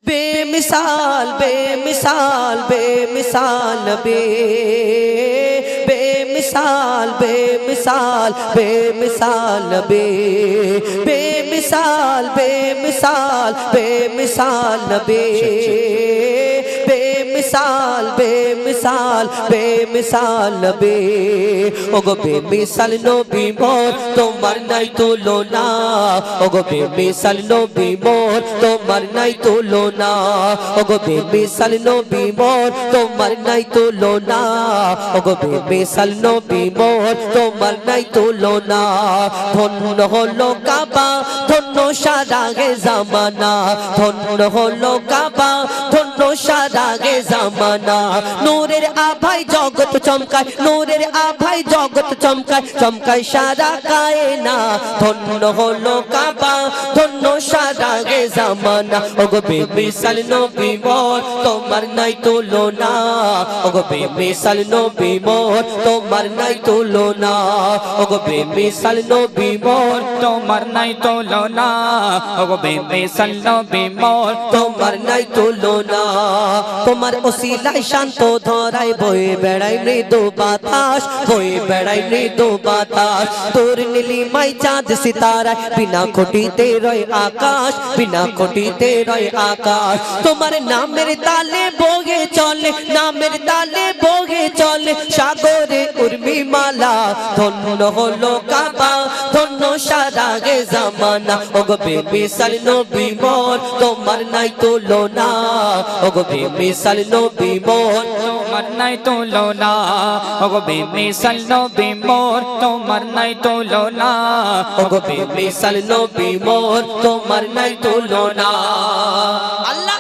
बेमिसाल बेमिसाल बेमिसाल नबी बेमिसाल बेमिसाल बेमिसाल नबी बेमिसाल बेमिसाल बेमिसाल नबी बेमिसाल बेमिसाल बेमिसाल नबी ओगो बेमिसाल नबी मोर তোমার নাই তুলনা ওগো বেমিসাল নবী মোর তোমার নাই তুলনা ওগো বেমিসাল নবী মোর তোমার নাই তুলনা ওগো বেমিসাল নবী মোর তোমার নাই তুলনা ধন্য হলো কাবা ধন্য সারা গে জামানা ধন্য হলো কাবা ধন্য সারা গে জামানা নূরের আভায় জগৎ চমকায় নূরের আভায় জগৎ চমকায় চমকায় সারা কায়না ধন্য হলো কাবা ধন্য সারা গে জামানা ওগো বেমিসাল নবী মোর তোমার নাই তুলনা ওগো বেমিসাল নবী মোর তোমার নাই তুলনা ওগো বেমিসাল নবী মোর তোমার নাই তুলনা ওগো বেমিসাল নবী মোর তোমার নাই তুলনা তোমার ওসিলায় শান্ত ধরায় বয়ে বেড়ায় মৃদু বাতাস বয়ে বেড়ায় মৃদু বাতাস তোর নীলিমায় চাঁদ সিতারায় বিনা খুঁটিতে রয় আকাশ বিনা খুঁটিতে রয় আকাশ তোমার নামের তালে বগে চলে নামের তালে বগে চলে সাগরে উর্মিমালা ধন্য হলো কাবা ধন্য সারা গে জামানা ওগো বেমিসাল নবী মোর তোমার নাই তুলনা ওগো বেমিসাল নবী মোর তোমার নাই তুলনা ওগো বেমিসাল নবী মোর তোমার নাই তুলনা ওগো বেমিসাল নবী মোর তোমার নাই তুলনা আল্লাহ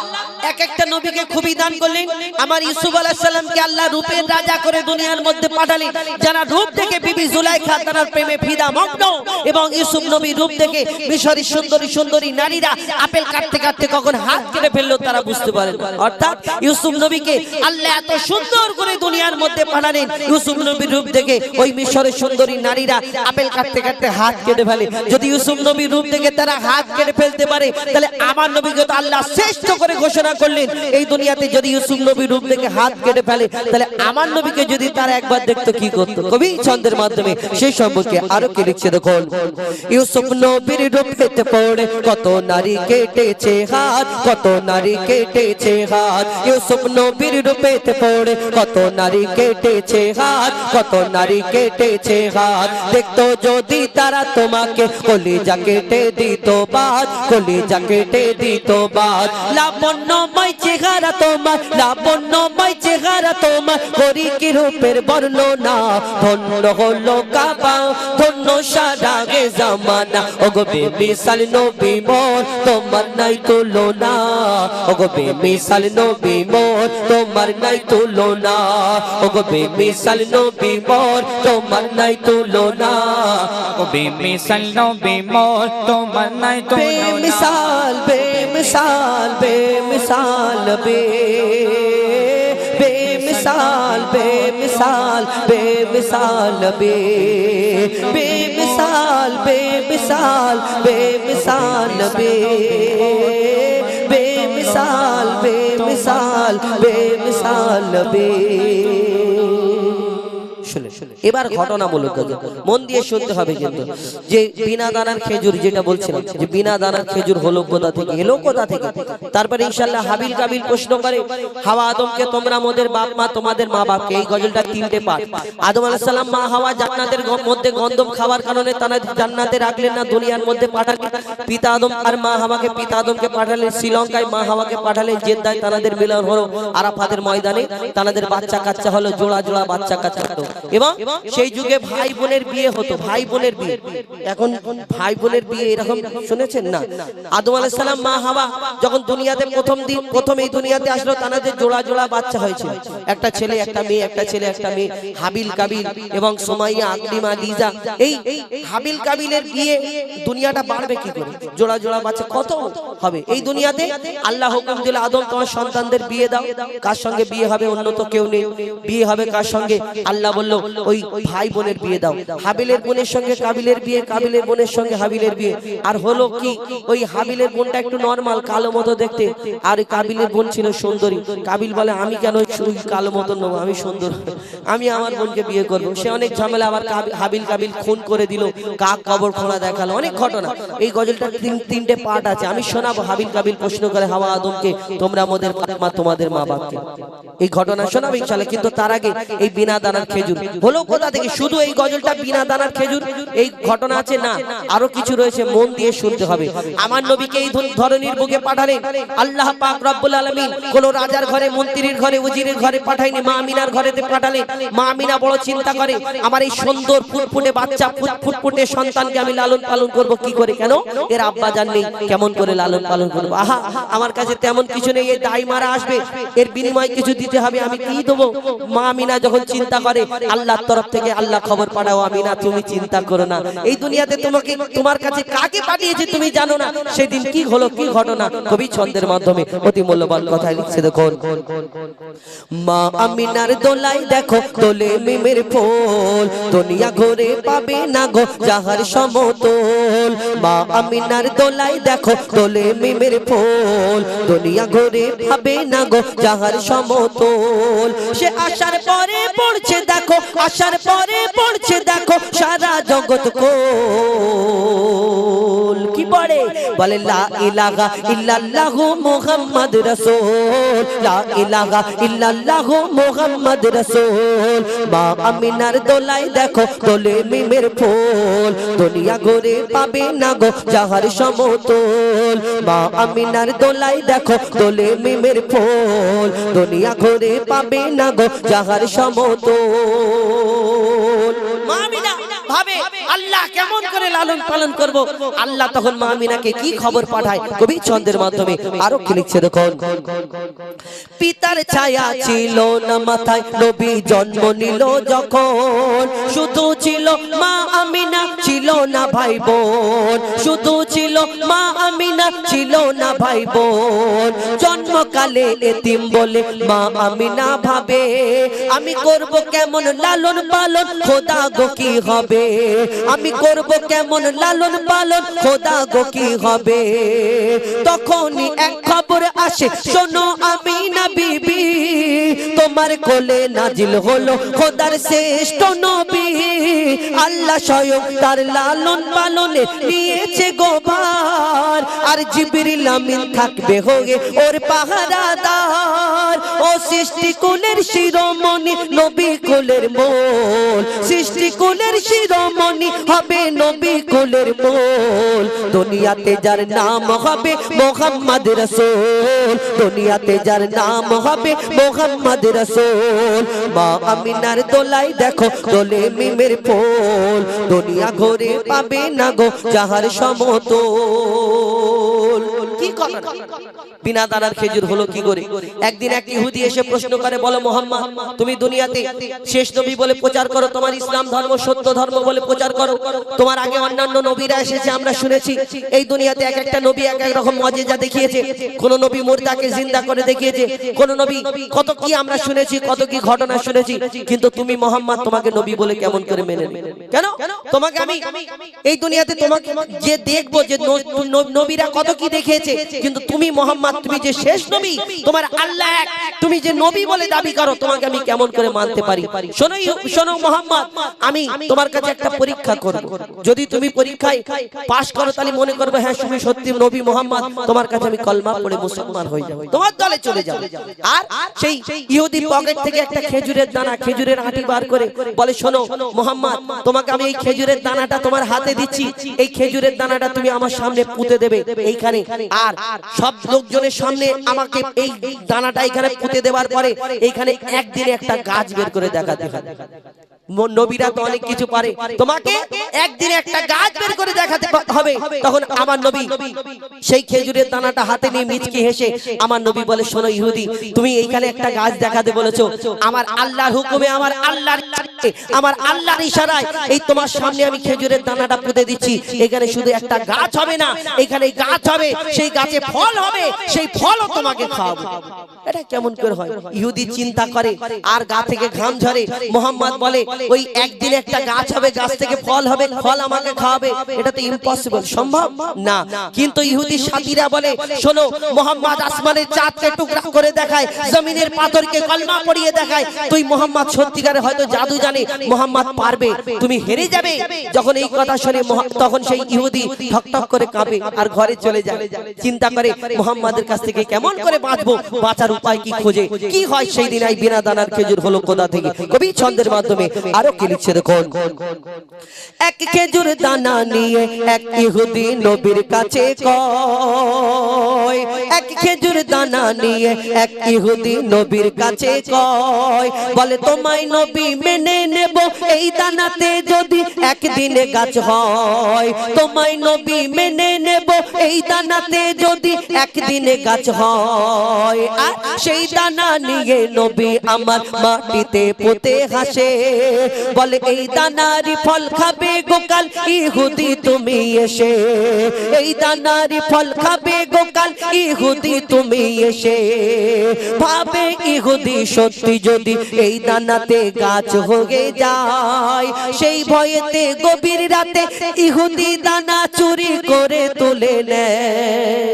এক একটা নবীকে খুবই দান করলেন আমার ইউসুফ আলাইহিস সালামকে আল্লাহ রূপের রাজা করে দুনিয়ার মধ্যে পাঠালেন যারা রূপ দেখে বিবি জুলাইখা তার প্রেমে ফিদা মগ্ন এবং ইউসুফ নবী রূপ দেখে মিশরের সুন্দরী সুন্দরী নারীরা আপেল কাটতে কাটতে কখন হাত কেটে ফেললো তারা বুঝতে পারেন অর্থাৎ ইউসুফ নবীকে আল্লাহ এত সুন্দর করে দুনিয়ার মধ্যে পাঠালেন ইউসুফ নবীর রূপ দেখে ওই মিশরের সুন্দরী নারীরা আপেল কাটতে কাটতে হাত কেটে ফেলে যদি ইউসুফ নবীর রূপ দেখে তারা হাত কেটে ফেলতে পারে তাহলে আমার নবীকে তো আল্লাহ শ্রেষ্ঠ করে ঘোষণা করলেন এই দুনিয়াতে যদি ইউসুফ নবীর রূপ দেখে হাত কেটে ফেলে তাহলে আমার নবীকে যদি তারা একবার দেখতো কি করতো কবি ছন্দের মাধ্যমে সেই সম্পর্কে আরো কি লিখছে দেখুন ইউসুফ নবীর রূপেতে পড়ে কত নারী কেটেছে হাত কত নারী কেটেছে হাত ইউসুফ নবীর রূপেতে পড়ে কত নারী কেটেছে হাত কত নারী কেটেছে হাত দেখতো যদি তারা তোমাকে কলিজা কেটে দিত বাদ কলিজা কেটে দিত বাদ লাবণ্যময় চেহারা তোমার লাবণ্যময় চেহারা তোমার করি কি রূপের বর্ণনা ধন্য হলো কাবা ধন্য সারা গে জামানা ওগো বেমিসাল নবী মোর তোমার নাই তুলনা ওগো বেমিসাল নবী মোর তোমার নাই তুলনা ওগো বেমিসাল নবী মোর তোমার নাই তুলনা ওগো বেমিসাল নবী মোর তোমার নাই তুলনা বেমিসাল বেমিসাল বেমিসাল নবী बेमिसाल बेमिसाल बेमिसाल नबी बेमिसाल बेमिसाल बेमिसाल नबी बेमिसाल बेमिसाल बेमिसाल नबी এবার ঘটনামূলক মন দিয়ে শুনতে হবে কিন্তু যে বিনা দানার খেজুর যেটা বলছিলাম যে বিনা দানার খেজুর হলো কোথা থেকে এলো কোথা থেকে তারপরে ইনশাআল্লাহ হাবিল কাবিল প্রশ্ন করে হাওয়া আদমকে তোমরা মোদের বাপ মা তোমাদের মা বাপকে এই গজলটা তিনটে পাঠ আদম আলাইহিস সালাম মা হাওয়া জান্নাতের মধ্যে গন্ধম খাওয়ার কারণে তারা জান্নাতে রাখলেন না দুনিয়ার মধ্যে পাঠালেন পিতা আদম আর মা হাওয়াকে পিতা আদমকে পাঠালেন শ্রীলঙ্কায় মা হাওয়াকে পাঠালেন জেদ্দায় তাদের মিলন হলো আরাফাতের ময়দানে তাদের বাচ্চা কাচ্চা হলো জোড়া জোড়া বাচ্চা কাচ্চা হতো এবং সেই যুগে ভাই বোনের বিয়ে হতো ভাই বোনের বিয়ে এখন ভাই বোনের বিয়ে এরকম শুনেছেন না আদম আলাইহিস সালাম মা হাওয়া যখন দুনিয়াতে প্রথম এই দুনিয়াতে আসলো তাদের জোড়া জোড়া বাচ্চা হয়েছিল একটা ছেলে একটা মেয়ে একটা ছেলে একটা মেয়ে হাবিল কাবিল এবং সুমাইয়া আকলিমা লিজা এই হাবিল কাবিলের বিয়ে দুনিয়াটা বাড়বে কি করে জোড়া জোড়া বাচ্চা কত হবে এই দুনিয়াতে আল্লাহ হুকুম দিল আদম তোমার সন্তানদের বিয়ে দাও কার সঙ্গে বিয়ে হবে অন্য তো কেউ নেই বিয়ে হবে কার সঙ্গে আল্লাহ বলল ওই ভাই বোনের বিয়ে দাও। হাবিলের বোনের সঙ্গে কাবিলের বিয়ে, কাবিলের বোনের সঙ্গে হাবিলের বিয়ে। আর হলো কি, ওই হাবিলের বোনটা একটু নরমাল কালো মতো দেখতে, আর ওই কাবিলের বোন ছিল সুন্দরী। কাবিল বলে আমি কেন ওই কালো মতো নেবো, আমি সুন্দর, আমি আমার বোনকে বিয়ে করবো। সে অনেক ঝামেলা, আবার হাবিল কাবিল খুন করে দিল, কাক কবর খোঁড়া দেখালো, অনেক ঘটনা। এই গজলটা তিনটে পার্ট আছে, আমি শোনাবো। হাবিল কাবিল প্রশ্ন করে হাওয়া আদমকে, তোমরা আমাদের মা তোমাদের মা বাপকে, এই ঘটনা শোনাবো ইনশাআল্লাহ। কিন্তু তার আগে এই বিনা দানার খেজুর হলো কোথা থেকে? শুধু এই গজলটা বিনা দানার খেজুর এই ঘটনা আছে না, আরো কিছু রয়েছে, মন দিয়ে শুনতে হবে। আমার নবীকে এই ধরনের বুকে পাঠালেন আল্লাহ পাক রব্বুল আলামিন। কোন রাজার ঘরে, মন্ত্রীর ঘরে, উজিরের ঘরে পাঠায়নি, মা আমিনার ঘরেতে পাঠালেন। মা আমিনা বড় চিন্তা করে, আমার এই সুন্দর ফুটফুটে বাচ্চা, ফুটফুটে সন্তানকে আমি লালন পালন করব কি করে? কেন এর আব্বা জান নেই, কেমন করে লালন পালন করব? আহা, আমার কাছে তেমন কিছু নেই, এই দাই মারা আসবে, এর বিনিময়ে কিছু দিতে হবে, আমি কি দেবো? মা আমিনা যখন চিন্তা করে, আল্লাহর তরফ থেকে আল্লাহ খবর পাঠাও, আমিনা তুমি চিন্তা করো না, এই দুনিয়াতে তোমাকে, তোমার কাছে কাকে পাঠিয়েছে তুমি জানো না। সেদিন কি হলো, কি ঘটনা, কবি ছন্দের মাধ্যমে অতি মূল্যবান কথা লিখছে। দেখুন, মা আমিনার দোলাই দেখো দোলে মিমের ফুল, দুনিয়া ঘুরে পাবে না গো যাহার সমতল। মা আমিনার দোলাই দেখো দোলে মিমের ফুল, দুনিয়া ঘুরে পাবে না গো যাহার সমতল। সে আসার পরে পড়ছে দেখো, আসার পরে পড়ছে দেখো সারা জগৎ কোল। কি পড়ে? বলে লা ইলাহা ইল্লাল্লাহু মুহাম্মদ রাসূল, লা ইলাহা ইল্লাল্লাহু মুহাম্মদ রাসূল। মা আমিনার দোলাই দেখো দোলে মিমের ফুল, দুনিয়া ঘুরে পাবে না গো যাহার সমতল। মা আমিনার দোলাই দেখো দোলে মিমের ফুল, দুনিয়া ঘুরে পাবে না গো যাহার সমতল। মা আমিনা ভাবে আল্লাহ কেমন করে লালন পালন করব। আল্লাহ তখন মা আমিনাকে কি খবর পাঠায় কবি ছন্দের মাধ্যমে, আরো কি লিখছে দেখুন। পিতার ছায়া ছিল না মাথায়, নবী জন্ম নিল যখন, শুধু ছিল মা আমিনা, ছিল না ভাই বোন, শুধু ছিল মা আমিনা, ছিল না ভাই বোন। জন্মকালে এতিম বলে মা আমিনা ভাবে, আমি করব কেমন লালন পালন, খোদা গো কি হবে? আমি করব কেমন লালন পালন, খোদা গো কি হবে? তখনই এক খবর আসে, শোনো আমিনা বিবি, তোমার কোলে নাজিল হলো খোদার শ্রেষ্ঠ নবী। আল্লাহ স্বয়ং তার লালন পালনে নিয়েছে গোবার, আর জিবরিল আমিন থাকবে হয়ে ওর পাহারাদার। ও সৃষ্টি কুলের শিরোমণি, নবী কুলের মোল, সৃষ্টি কুলের শিরোমণি হবে নবী কুলের মোল। দুনিয়াতে যার নাম হবে মুহাম্মদ রাসূল, দুনিয়াতে যার নাম হবে মুহাম্মদ রাসূল। মা আমিনার দোলাই দেখো দোলে মিমের ফুল, দুনিয়া ঘুরে পাবে না গো যাহার সমতল। কি কথা, বিনা দানার খেজুর হলো কি করে? একদিন এক ইহুদি এসে প্রশ্ন করে, বলো মুহাম্মদ, তুমি দুনিয়াতে শেষ নবী বলে প্রচার করো, তোমার ইসলাম ধর্ম সত্য ধর্ম বলে প্রচার করো, তোমার আগে অন্যান্য নবীরা এসেছে আমরা শুনেছি, এই দুনিয়াতে এক একটা নবী এক এক রকম মুজিজা দেখিয়েছে, কোন নবী মুর্দাকে জিন্দা করে দেখিয়েছে, কোন নবী কত কি আমরা শুনেছি, কত কি ঘটনা শুনেছি, কিন্তু তুমি মুহাম্মদ, তোমাকে নবী বলে কেমন করে মেনে নেব? কেন? তোমাকে আমি এই দুনিয়াতে তোমাকে যে দেখবো, যে নবীরা কত কি দেখিয়েছে, কিন্তু তুমি মুহাম্মদ, তুমি যে শেষ নবী, তোমার আল্লাহ এক, তুমি যে নবী বলে দাবি করো, তোমাকে আমি কেমন করে মানতে পারি? শোনো শোনো মুহাম্মদ, আমি তোমার কাছে একটা পরীক্ষা করব, যদি তুমি পরীক্ষায় পাশ করো তাহলে মনে করবে হ্যাঁ তুমি সত্যি নবী মুহাম্মদ, তোমার কাছে আমি কলমা পড়ে মুসলমান হয়ে যাব, তোমার দলে চলে যাব। আর সেই ইহুদি পকেট থেকে একটা খেজুরের দানা, খেজুরের আঁটি বার করে বলে, শোনো মুহাম্মদ, তোমাকে আমি এই খেজুরের দানাটা তোমার হাতে দিচ্ছি, এই খেজুরের দানাটা তুমি আমার সামনে পুঁতে দেবে এইখানে, আর সব লোকজনের সামনে আমাকে এই দানাটা এখানে পুঁতে দেওয়ার পরে এইখানে একদিনে একটা গাছ বের করে দেখাতে হবে। নবীরা তো অনেক কিছু পারে, তোমাকে একদিনে একটা গাছ বের করে দেখাতে হবে। তখন আমার নবী সেই খেজুরের দানাটা হাতে নিয়ে মিচকি হেসে আমার নবী বলে, শোনো ইহুদি, তুমি এইখানে একটা গাছ দেখাতে বলেছো, আমার আল্লাহর হুকুমে, আমার আল্লাহর ইশারায় এই তোমার সামনে আমি খেজুরের দানাটা পুঁতে দিচ্ছি, এখানে শুধু একটা গাছ হবে না, এখানে গাছ হবে, সেই যেই গাছে ফল হবে সেই ফলও তোমাকে খাওয়াবো। এটা কেমন করে হয়? ইহুদি চিন্তা করে আর গা থেকে ঘাম ঝরে। মোহাম্মদ বলে ওই একদিন একটা গাছ হবে, গাছ থেকে ফল হবে, ফল আমাকে খাওয়াবে। এটা তো ইম্পসিবল, সম্ভব না। কিন্তু ইহুদি সাথীরা বলে শোনো, মোহাম্মদ আসমানের চাঁদকে টুকরা করে দেখায়, জমিনের পাথরকে কলমা পড়িয়ে দেখায়, তুই মোহাম্মদ সত্যিকারে হয়তো জাদু জানে, মোহাম্মদ পারবে, তুমি হেরে যাবে। যখন এই কথা শুনে তখন সেই ইহুদি ঠক ঠক করে কাঁপে আর ঘরে চলে যায়। চিন্তা করে মোহাম্মদের কাছ থেকে কেমন করে বাঁচবো, বাঁচার উপায় কি খোঁজে। কি হয় সেই দিন? এই বিনা দানার খেজুর হলো কোথা থেকে? কবি ছন্দের মাধ্যমে আরো কি লিখছে দেখুন। এক খেজুর দানা নিয়ে এক ইহুদি নবীর কাছে কয়, এক খেজুর দানা নিয়ে এক ইহুদি নবীর কাছে কয়, বলে তোমায় নবী মেনে নেব এই দানাতে যদি একদিনে গাছ হয়, তোমায় নবী মেনে নেব এই দানাতে যদি একদিনে গাছ হয়। আর সেই দানা নিয়ে নবী আমার মাটিতে পুঁতে হাসে, বলে এই দানারই ফল খাবে গোকাল ইহুদি তুমি এসে, এই দানারই ফল খাবে গোকাল ইহুদি তুমি এসে। ভাবে ইহুদি সত্যি যদি এই দানাতে গাছ হয়ে যায়, সেই ভয়েতে গভীর রাতে ইহুদি দানা চুরি করে তুলে নেয়।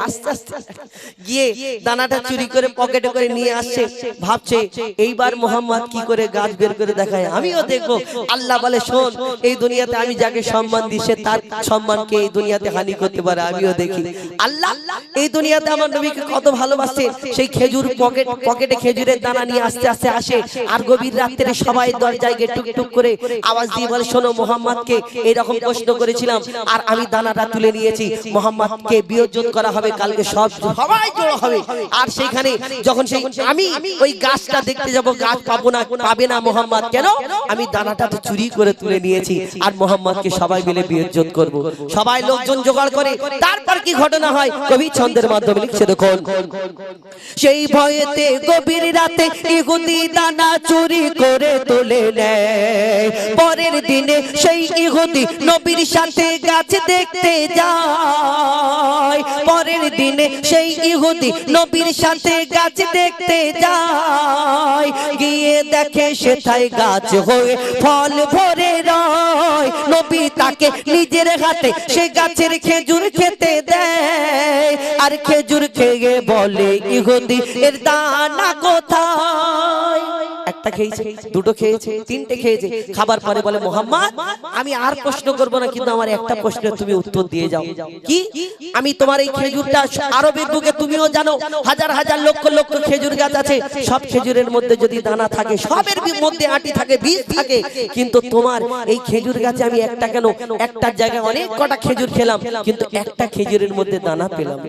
আস্তে আস্তে গিয়ে দানাটা চুরি করে পকেটে করে নিয়ে আসছে, ভাবছে এইবার মোহাম্মদ কি করে গাছ বের করে দেখায়, আমিও দেখবো। আল্লাহ বলে শোন, এই দুনিয়াতে আমি যাকে সম্মান দিই সে তার সম্মানকে এই দুনিয়াতে হানি করতে পারে, আমিও দেখি। আল্লাহ এই দুনিয়াতে আমার নবীকে কত ভালোবাসে। সেই খেজুর পকেটে খেজুরের দানা নিয়ে আস্তে আস্তে আসে, আর গভীর রাত্রে সবাই দরজায় গিয়ে টুকটুক করে আওয়াজ দিয়ে বলে শোনো, মোহাম্মদকে এইরকম প্রশ্ন করেছিলাম আর আমি দানাটা তুলে নিয়েছি, মোহাম্মদকে বিয়োজন করা হবে, কালকে সবাই জড়ো হবে। আর সেখানে যখন সেই আমি ওই গাছটা দেখতে যাব, গাছ পাবো না, পাবে না মোহাম্মদ। কেন? আমি দানাটা তো চুরি করে তুলে নিয়েছি, আর মোহাম্মদকে সবাই মিলে বিয়োজন করব। সবাই লোকজন জোগাড় করে। তারপর কি ঘটনা হয় কবি ছন্দের মাধ্যমে লিখছে দেখুন। সেই ভয়েতে গভীর রাতে ইহুদি দানা চুরি করে তুলে নেয়, পরের দিনে সেই ইহুদি নবীর সাথে গাছ দেখতে যায়, পরের দিনে সেই ইহুদি নবীর সাথে গাছ দেখতে যায়, গিয়ে দেখে সেথায় গাছ হয়ে ফল ভরে রয়। নবী তাকে নিজের হাতে সে গাছের খেজুর খেতে দেয়, আর খেজুর খেয়ে বলে ইহুদি এর দানা কোথায়? একটা খেয়েছে, দুটো খেয়েছে, তিনটে খেয়েছে, খাবার পরে বলে মোহাম্মদ আমি আর প্রশ্ন করব না, কিন্তু আমার একটা প্রশ্নের তুমি উত্তর দিয়ে যাও। কি? আমি তোমার এই খেজুরটা, আরবের বুকে তুমিও জানো হাজার হাজার লক্ষ লক্ষ খেজুর গাছ আছে, সব খেজুরের মধ্যে যদি দানা থাকে, সবের মধ্যে আটি থাকে, বীজ থাকে, কিন্তু তোমার এই খেজুর গাছে আমি একটা কেন, একটার জায়গায় অনেক কটা খেজুর খেলাম, কিন্তু একটা খেজুরের মধ্যে দানা পেলাম।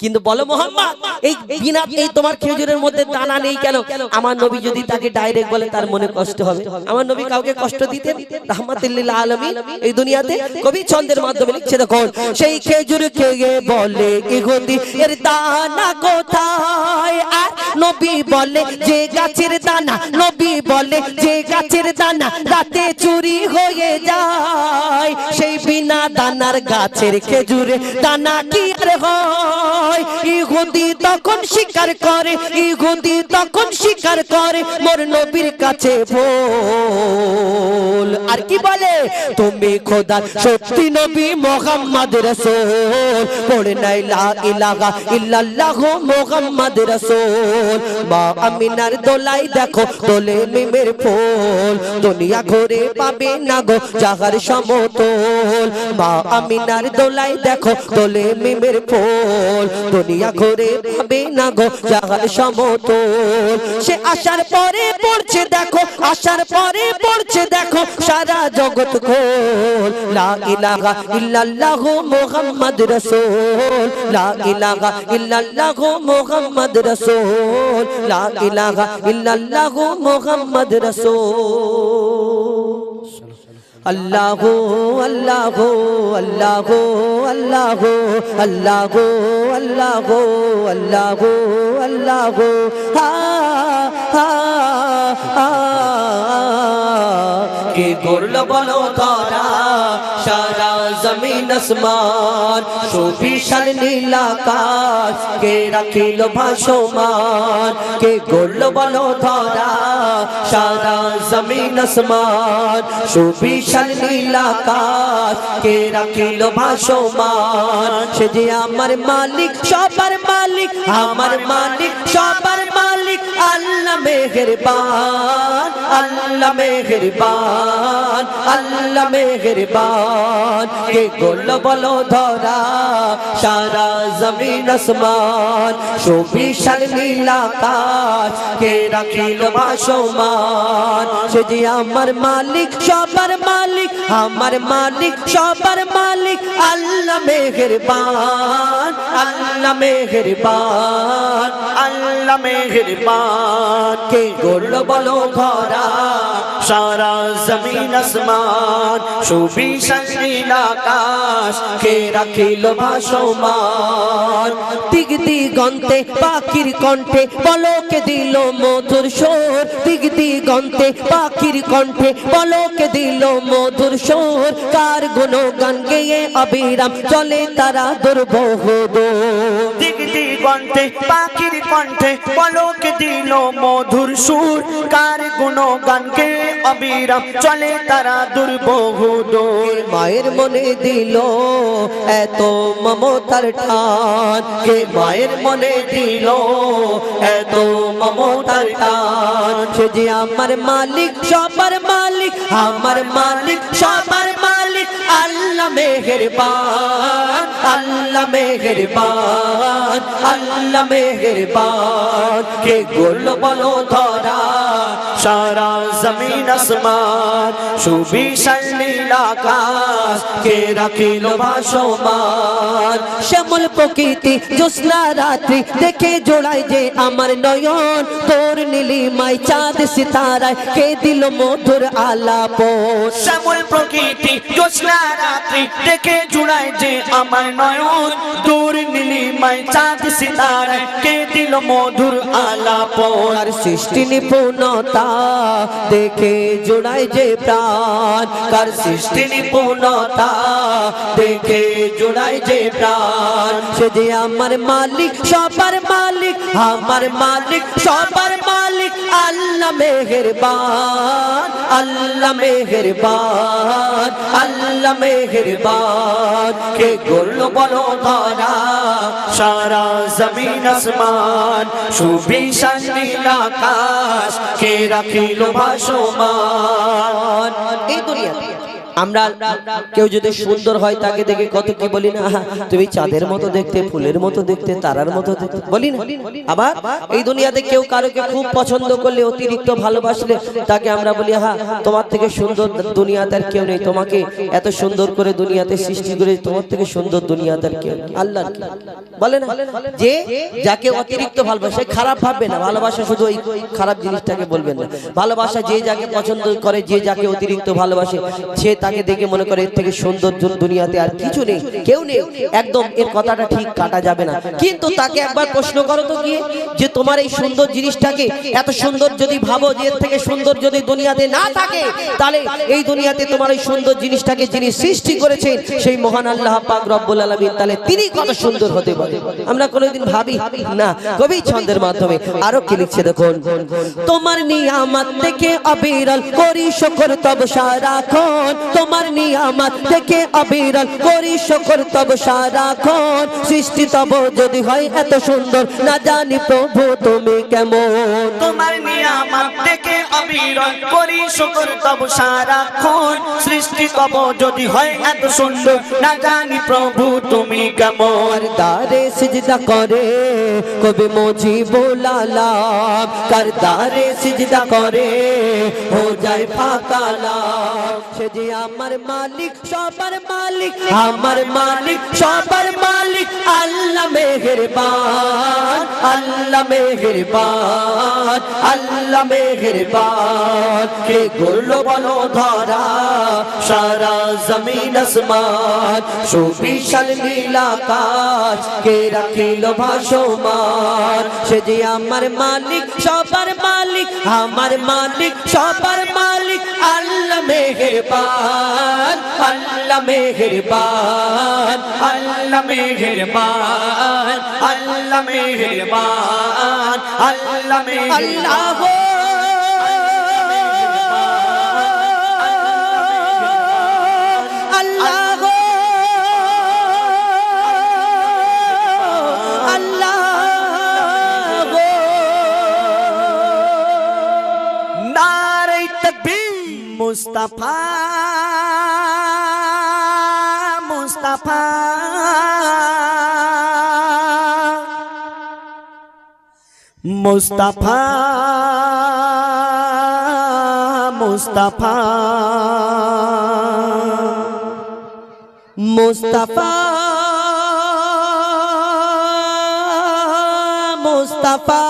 কিন্তু বলো মোহাম্মদ এই বিনা এই তোমার খেজুরের মধ্যে দানা নেই কেন? আমার নবী যদি তাকে ডাইরেক্ট বলে তার মনে কষ্ট হবে। আমার নবী কাউকে কষ্ট দিতেন? রাহমাতুল লিল আলামিন এই দুনিয়াতে। কবি ছন্দের মাধ্যমে লিখছে দেখুন। সেই খেজুর খেয়ে বলে ইহুদি এর দানা কোথায়? আর নবী বলে যে গাছের দানা, নবী বলে যে গাছের দানা রাতে চুরি হয়ে যায়, সেই বিনা দানার গাছের খেজুরে দানা কি আর হয়? ইহুদি তখন স্বীকার করে, ইহুদি তখন স্বীকার করে মোর নবীর কাছে ভুল। আর কি বলে? তুমি খোদার সত্যি নবী মুহাম্মদ রাসূল, পড়ে নাই লা ইলাহা ইল্লাল্লাহ মুহাম্মদ রাসূল। মা আমিনার দোলাই দেখো দোলে মিমের ফুল, দুনিয়া ঘুরে পাবে না গো জাহার সমতল। মা আমিনার দোলাই দেখো দোলে মিমের ফুল, দুনিয়া ঘুরে পাবে না গো জাহার সমতল। সে আসার পরে পড়ছে দেখো, আসার পরে পড়ছে দেখো সারা জগৎ খোল। লা ইলাহা ইল্লাল্লাহ মুহাম্মদ রাসূল, লা ইলাহা ইল্লাল্লাহ মুহাম্মদ রাসূল, লা ইলাহা ইল্লাল্লাহ মুহাম্মদ রাসূল। আল্লাহু আল্লাহু আল্লাহু আল্লাহু আল্লাহু আল্লাহু আল্লাহু আল্লাহু হা হা হা কে গড়লো বলো ধরা সারা জমিন আসমান সুবিশাল নীল আকাশ কে রাখিল ভাসমান কে গড়লো বলো ধরা সারা জমিন আসমান সুবিশাল নীল আকাশ কে রাখিল ভাসমান সে যে আমার মালিক সবার মালিক আমার মালিক সবার মালিক আল্লাহ মেহেরবান আল্লাহ মেহেরবান আল্লাহ মেহেরবান কে গড়লো বলো ধরা সারা জমিন আসমান সুবিশাল নীল আকাশ কে রাখিল ভাসমান সে যে আমার মালিক সবার মালিক আমার মালিক সবার মালিক আল্লাহ মেহেরবান আল্লাহ মেহেরবান আল্লাহ মেহেরবান কে গড়লো বলো ধরা সারা জমিন আসমান সুবিশাল নীল আকাশ কে রাখিল ভাসমান দিগ দিগন্তে পাখির কণ্ঠে পলকে দিল মধুর সুর দিগ দিগন্তে পাখির কণ্ঠে পলকে দিল মধুর সুর কার গুণগান গেয়ে অবিরাম চলে তারা দুর্বহ দিগ দিগন্তে পাখির কণ্ঠে পলক দিল মধুর সুর কার গুণগানকে অবিরাম চলে তারা দুর্বহুদূর মায়ের মনে দিল এত মমতার টান কে মায়ের মনে দিল এত মমতার টান সে যে আমার মালিক সবার মালিক আমার মালিক সবার মালিক আল্লাহ মেহেরবান আল্লাহ মেহেরবান আল্লাহ মেহেরবান কে গড়লো বলো ধরা সারা জমিন আসমান সুবিশাল নীল আকাশ কে রাখিল ভাসমান শ্যামল প্রকৃতি জ্যোৎস্না রাত্রি দেখে জোড়ায় যে আমার নয়ন তোর নীলিমায় চাঁদ সিতারায় কে দিল মধুর আলাপন শ্যামল প্রকৃতি জ্যোৎস্না রাত্রি দেখে জুড়ায় যে আমার নয়ন দূর নীলিমায় চাঁদ সিতারায় কে দিল মধুর আলাপন আর সৃষ্টি নিপুণতা দেখে জোড়ায় যে প্রাণ কার সৃষ্টি নিপুণতা দেখে জোড়ায় যে প্রাণ সে যে আমার মালিক সবার মালিক আমার মালিক সবার মালিক আল্লাহ মেহেরবান আল্লাহ মেহেরবান আল্লাহ মেহেরবান কে গড়লো বলো ধরা সারা জমিন আসমান সুবিশাল নীল আকাশ কে রাখিল ভাসমান এই দুনিয়াতে আমরা কেউ যদি সুন্দর হয় তাকে দেখে কত কি বলি না আহা, তুমি চাঁদের মতো দেখতে ফুলের মতো দেখতে তারার মতো দেখতে বলি না আবার এই দুনিয়াতে কেউ কারোকে খুব পছন্দ করলে অতিরিক্ত ভালোবাসলে তাকে আমরা বলি হ্যাঁ তোমার থেকে সুন্দর দুনিয়াতে আর কেউ নেই তোমাকে এত সুন্দর করে দুনিয়াতে সৃষ্টি করে তোমার থেকে সুন্দর দুনিয়াতে আর কেউ নেই আল্লাহ বলে না যে যাকে অতিরিক্ত ভালোবাসে খারাপ ভাববে না ভালোবাসা শুধু ওই খারাপ জিনিসটাকে বলবেন না ভালোবাসা যে যাকে পছন্দ করে যে যাকে অতিরিক্ত ভালোবাসে সে তাকে দেখে মনে করে এর থেকে সুন্দর দুনিয়াতে আর কিছু নেই কেউ নেই একদম এর কথাটা ঠিক কাটা যাবে না কিন্তু তাকে একবার প্রশ্ন করো তো গিয়ে যে তোমার এই সুন্দর জিনিসটাকে এত সুন্দর যদি ভাবো যে এর থেকে সুন্দর যদি দুনিয়াতে না থাকে তাহলে এই দুনিয়াতে তোমার এই সুন্দর জিনিসটাকে যিনি সৃষ্টি করেছেন সেই মহান আল্লাহ পাক রব্বুল আলামিন তাহলে তিনি কত সুন্দর হতে পারে আমরা কোনোদিন ভাবি না কবি ছন্দের মাধ্যমে আরো কি লিখছে দেখুন তোমার নিয়ামত থেকে অবিরল করি শুকর তব সারাক্ষণ তোমার নিয়ামত থেকে অবিরল করি শুকর তব সারাক্ষণ সৃষ্টি তব যদি হয় এত সুন্দর না জানি প্রভু তুমি কেমন তোমার নিয়ামত থেকে অবিরল করি শুকর তব সারাক্ষণ সৃষ্টি তব যদি হয় এত সুন্দর না জানি প্রভু তুমি কেমন দারে সিজদা করে কবি মুজিবুল আলাম করদারে সিজদা করে হো যায় ফাঁকা লাভ সে যে আমার মালিক সবার মালিক আমার মালিক সবার মালিক আল্লাহ মেহেরবান আল্লাহ মেহেরবান আল্লাহ মেহেরবান কে গড়লো বলো ধরা সারা জমিন আসমান সুবিশাল নীল আকাশ কে রাখিল ভাসমান সে যে আমার মালিক সবার মালিক আমার মালিক সবার মালিক আল্লাহ মেহেরবান, আল্লাহ মেহেরবান, আল্লাহ মেহেরবান, আল্লাহ মেহেরবান, আল্লাহ মেহেরবান, আল্লাহ মুস্তাফা মুস্তাফা মুস্তাফা মুস্তাফা মুস্তাফা মুস্তাফা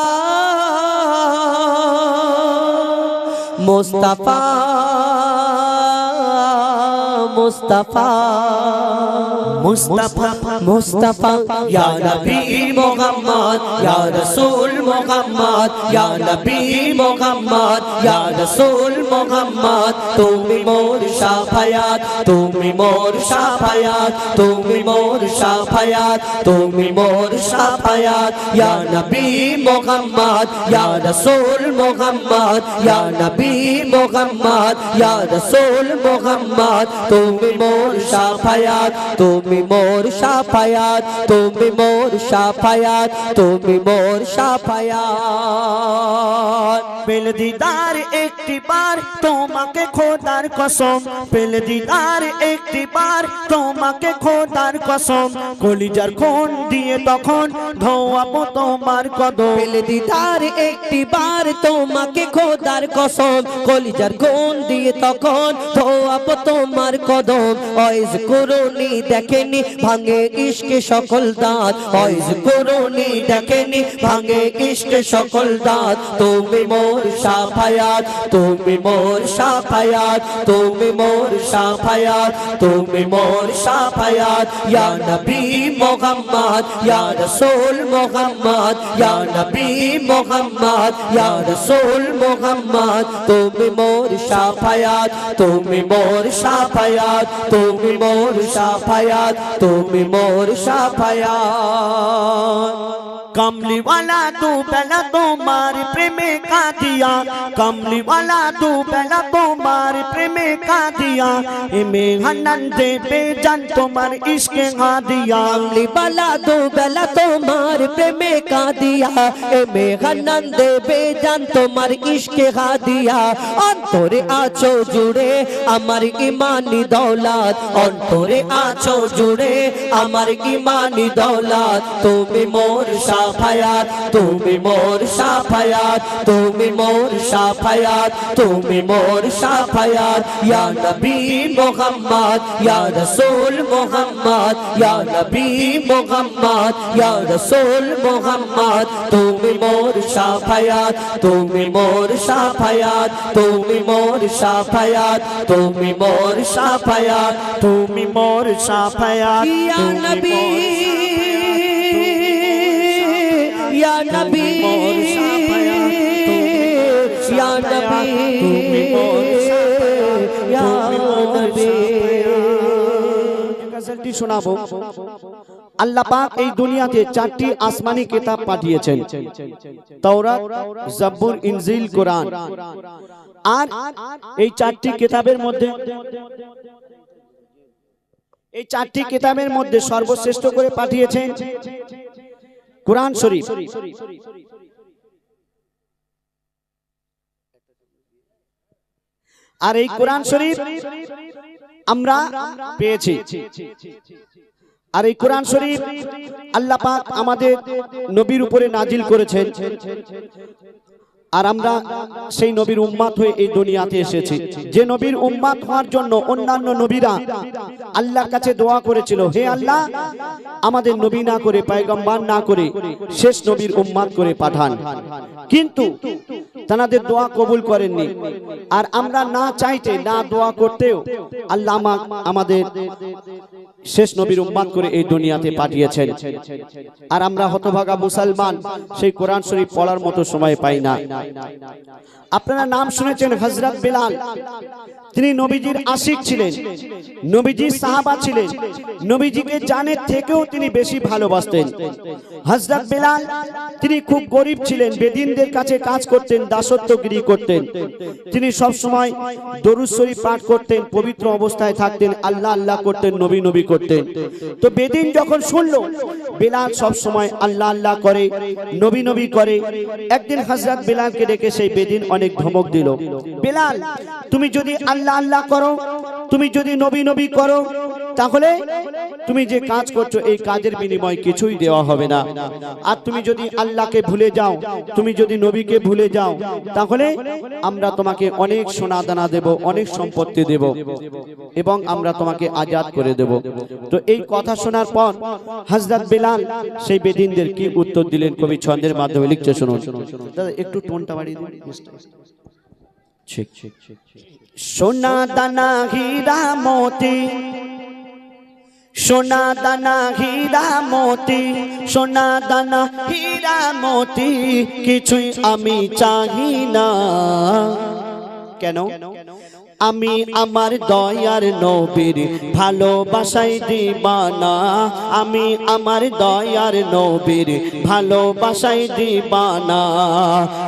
মুস্তাফা মুস্তাফা মুস্তাফা মুস্তাফা ইয়া নবী মুহাম্মদ ইয়া রাসূল মুহাম্মদ ইয়া নবী মুহাম্মদ ইয়া রাসূল মুহাম্মদ তুমি মোর শাফায়াত, তুমি মোর শাফায়াত, তুমি মোর শাফায়াত, তুমি মোর শাফায়াত ইয়া নবী মুহাম্মদ ইয়া রাসূল মুহাম্মদ ইয়া নবী মুহাম্মদ ইয়া রাসূল মুহাম্মদ তুমি মোর শাফায়াত, তুমি মোর শাফায়াত, তুমি মোর শাফায়াত, তুমি মোর শাফায়াত। পেল দিদার একটি বার তোমাকে খোদার কসম, পেল দিদার একটি বার তোমাকে খোদার কসম, কলিজার খুন দিয়ে তখন ধোয়াবো তোমার কদম। পেল দিদার একটি বার তোমাকে খোদার কসম, কলিজার খুন দিয়ে তখন ধোয়াবো তোমার কদম। ওয়াইজ করুনি দেখেনি ভাঙে ইশকে সকল দাঁত, ওয়াইজ করুনি দেখেনি ভাঙে ইশকে সকল দাঁত। তুমি মোর শাফায়াত, তুমি মোর শাফায়াত, তুমি মোর শাফায়াত, তুমি মোর শাফায়াত ইয়া নবী মুহাম্মদ ইয়া রাসূল মুহাম্মদ ইয়া নবী মুহাম্মদ ইয়া রাসূল মুহাম্মদ তুমি মোর শাফায়াত, তুমি মোর শাফায়াত, তুমি মোর শাফায়াত, তুমি মোর শাফায়াত। कमली वाला तू पहला तुम्हारे प्रेमे का दिया, कमली वाला तू पहला तुम्हारे प्रेमे का दिया, इमे हनन दे बेजान तुम्हारे इश्के गा दिया। कमली वाला तू पहला तुम्हारे प्रेमे का दिया, इमे हनन दे बेजान तुम्हारे इश्के गा दिया। অন্তরে আছো জুড়ে আমার ইমানি দৌলত, অন্তরে আছো জুড়ে আমার ইমানি দৌলত। তুমি মোর শাফায়াত, তুমি মোর শাফায়াত, তুমি মোর শাফায়াত, তুমি মোর শাফায়াত ইয়া নবী মুহাম্মদ ইয়া রাসূল মুহাম্মদ ইয়া নবী মুহাম্মদ ইয়া রাসূল মুহাম্মদ তুমি মোর শাফায়াত, তুমি মোর শাফায়াত, তুমি মোর শাফায়াত, তুমি মোর শাফায়াত, তুমি মোর শাফায়াত ইয়া নবী ইয়া নবী ইয়া নবী ইয়া নবী। গজলটি শোনাবো। আল্লাহ পাক এই দুনিয়াতে 4টি আসমানি কিতাব পাঠিয়েছেন, তাওরাত, জাবুর, ইনজিল, কোরআন। আর এই 4টি কিতাবের মধ্যে সর্বশ্রেষ্ঠ করে পাঠিয়েছেন কোরআন শরীফ। আর এই কোরআন শরীফ আমরা পেয়েছি। আর এই কোরআন শরীফ আল্লাহ পাক আমাদের নবীর উপরে নাজিল করেছেন। আর আমরা সেই নবীর উম্মত হয়ে এই দুনিয়াতে এসেছি। যে নবীর উম্মত হওয়ার জন্য অন্যান্য নবীরা আল্লাহর কাছে দোয়া করেছিল, হে আল্লাহ আমাদের নবী না করে, পয়গম্বর না করে শেষ নবীর উম্মত করে পাঠান। কিন্তু তাদের দোয়া কবুল করেননি। আর আমরা না চাইতে, না দোয়া করতেও আল্লাহ আমাদের শেষ নবীর উম্মত করে এই দুনিয়াতে পাঠিয়েছেন। আর আমরা হতভাগা মুসলমান সেই কোরআন শরীফ পড়ার মতো সময় পাই না। আপনারা নাম শুনেছেন হযরত বিলাল, তিনি নবীজির আশিক ছিলেন, নবীজির সাহাবা ছিলেন, নবীজিকে জানের থেকেও তিনি বেশি ভালোবাসতেন। হযরত বিলাল তিনি খুব গরিব ছিলেন, বেদিনদের কাছে কাজ করতেন, দাসত্বগিরি করতেন। তিনি সব সময় দরুদ শরীফ পাঠ করতেন, পবিত্র অবস্থায় থাকতেন, আল্লাহ আল্লাহ করতেন, নবী নবী করতেন। তো বেদিন যখন শুনলো বিলাল সব সময় আল্লাহ আল্লাহ করে, নবী নবী করে, একদিন হযরত বিলালকে ডেকে সেই বেদিন অনেক ধমক দিল, বিলাল তুমি যদি আল্লাহ আল্লাহ করো, তুমি যদি নবী নবী করো, তাহলে তুমি যে কাজ করছো এই কাজের বিনিময় কিছুই দেওয়া হবে না। আর তুমি যদি আল্লাহকে ভুলে যাও, তুমি যদি নবীকে ভুলে যাও, তাহলে আমরা তোমাকে অনেক সোনা দানা দেব, অনেক সম্পত্তি দেব এবং আমরা তোমাকে আজাদ করে দেব। তো এই কথা শোনার পর হযরত বিলাল সেই বেদিনদের কি উত্তর দিলেন কবি ছন্দের মাধ্যমে লিখছে, শুনুন। দাদা একটু টোনটা বাড়িয়ে দিন। ঠিক ঠিক ঠিক। সোনা দানা হীরা মোতি, সোনা দানা হীরা মোতি, সোনা দানা হীরা মোতি, কিছুই আমি চাহি না। কেন? আমি আমার দয়ার নবীর ভালোবাসায় দিবানা, আমি আমার দয়ার নবীর ভালোবাসায় দিবানা।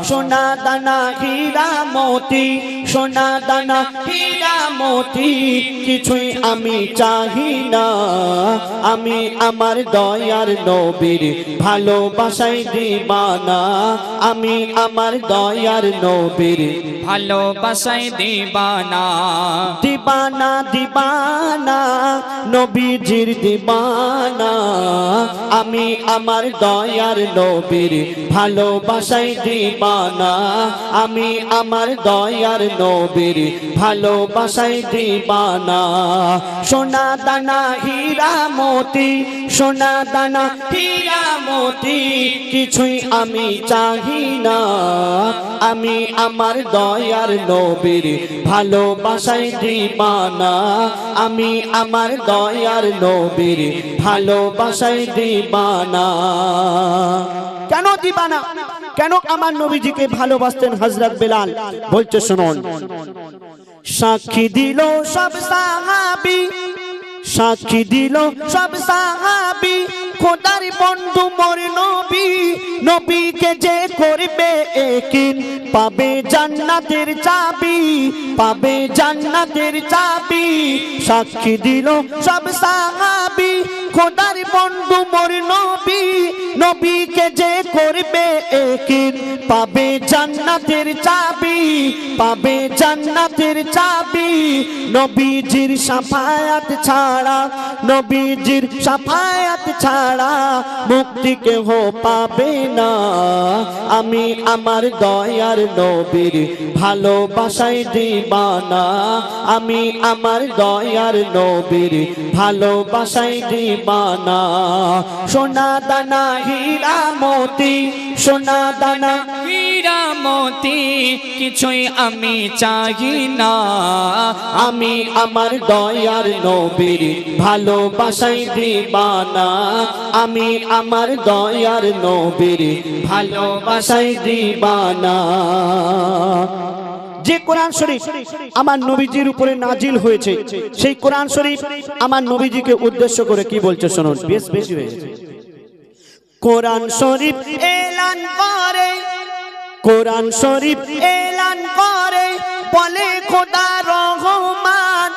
সোনা দানা হীরা মোতি, সোনা দানা হীরা মোতি, কিছুই আমি চাহি না। আমি আমার দয়ার নবীর ভালোবাসায় দিবানা, আমি আমার দয়ার নবীর ভালোবাসায় দিবানা। দিবানা দিবানা নবীজির দিবানা, আমি আমার দয়ার নবীর ভালোবাসায় দিবানা, আমি আমার দয়ার নবীর ভালোবাসায় দিবানা। সোনা দানা হীরা মোতি, সোনা দানা হীরা মোতি, কিছুই আমি চাহি না। আমি আমার দয়ার নবীর ভালোবাসায় দিবানা, আমি আমার দয়ার নবীর ভালোবাসায় দিবানা। কেন দিবানা? কেন আমার নবীজিকে ভালোবাসতেন হযরত বিলাল? বলছে শুনুন। সাক্ষী দিল সব সাহাবী, সাক্ষী দিল সব সাহাবী, খোদার বন্ধু মোর নবী, নবীকে যে করবে একিন পাবে জান্নাতের চাবি, পাবে জান্নাতের চাবি। সাক্ষী দিল সব সাহাবী, খোদার বন্ধু মোর নবী, নবীকে যে করবে একিন পাবে জান্নাতের চাবি, পাবে জান্নাতের চাবি। নবীজির শাফায়াত ছাড়া, নবীজির শাফায়াত ছাড়া মুক্তি কেহ পাবে না। আমি আমার দয়ার নবীর ভালোবাসায় দিবানা, আমি আমার দয়ার নবীর ভালোবাসায় দিবানা। সোনা দানা হীরা মোতি, সোনা দানা হীরা মোতি, কিছুই আমি চাহি না। আমি আমার দয়ার নবীর ভালোবাসায় দিবানা, আমি আমার দয়ার নবীর ভালোবাসায় দিবানা। যে কোরআন শরীফ আমার নবীজির উপরে নাজিল হয়েছে, সেই কোরআন শরীফ আমার নবীজিকে উদ্দেশ্য করে কি বলছে শুনুন। বেশ বেশি হয়েছে। কোরআন শরীফ এলান করে, কোরআন শরীফ এলান করে, বলে খোদা রহমান,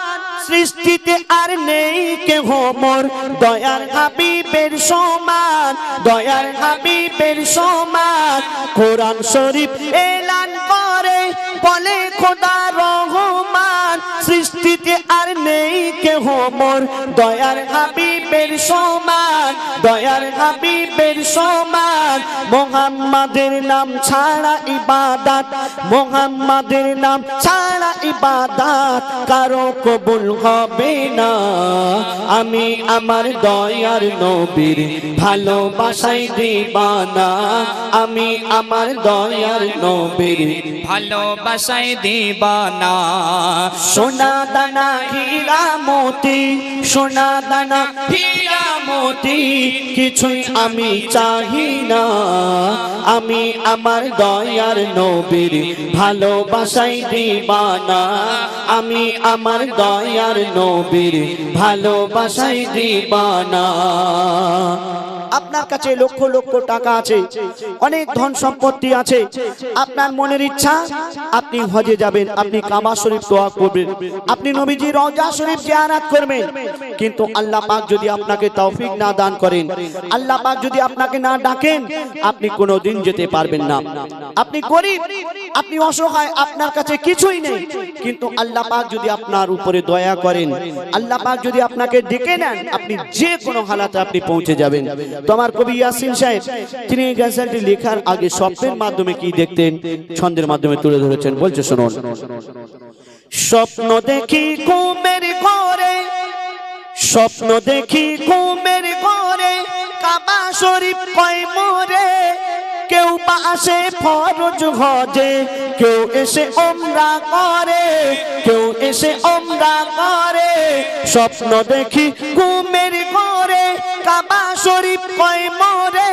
সৃষ্টিতে আর নেই কেহ মোর দয়ার হাবিবের সমান, দয়ার হাবিবের সমান। কোরআন শরীফ এলান করে, বলে খোদা রহমান, সৃষ্টিতে আর নেই কেহ মোর দয়ার হাবিবের সমান, দয়ার হাবিবের সমান। মুহাম্মাদের নাম ছাড়া ইবাদত, মুহাম্মাদের নাম ছাড়া ইবাদত কারো কবুল হবে না। আমি আমার দয়ার নবীর ভালোবাসায় দিবানা, আমি আমার দয়ার নবীর ভালোবাসায় দিবানা। সোনা দানা হীরা মতি, সোনা দানা হীরা মতি কিছুই আমি চাহি না। আমি আমার দয়ার নবীর ভালোবাসাই দিবানা। আমি আমার দয়ার নবীর ভালোবাসাই দিবানা। আপনার কাছে লক্ষ লক্ষ টাকা আছে, অনেক ধন সম্পত্তি আছে, আপনার মনের ইচ্ছা আপনি হজে যাবেন, আপনি কাবা শরীফ তোয়াফ করবেন, আপনি নবীজি রওজা শরীফ জিয়ারত করবেন, কিন্তু আল্লাহ পাক যদি আপনাকে তৌফিক না দান করেন, আল্লাহ পাক যদি আপনাকে না ডাকেন, আপনি কোনোদিন যেতে পারবেন না। আপনি গরীব, আপনি অসহায়, আপনার কাছে কিছুই নেই, কিন্তু আল্লাহ পাক যদি আপনার উপরে দয়া করেন, আল্লাহ পাক যদি আপনাকে ডেকে নেন, আপনি যে কোনো হালাতে আপনি পৌঁছে যাবেন। তো আমার কবি ইয়াসিন সাহেব তিনি এই গজলটি লেখার আগে স্বপ্নের মাধ্যমে কি দেখতেন ছন্দের মাধ্যমে তুলে ধরেছেন, বলছে শুনুন। স্বপ্ন দেখি ঘুমের ঘরে, স্বপ্ন দেখি ঘুমের ঘরে, কাবা শরীফ কয় মোরে, কেউ বা আসে ফরজ হজে, কেউ এসে ওমরা করে, কেউ এসে ওমরা করে। স্বপ্ন দেখি ঘুমের ঘরে, কাবা শরীফ কয় মোরে,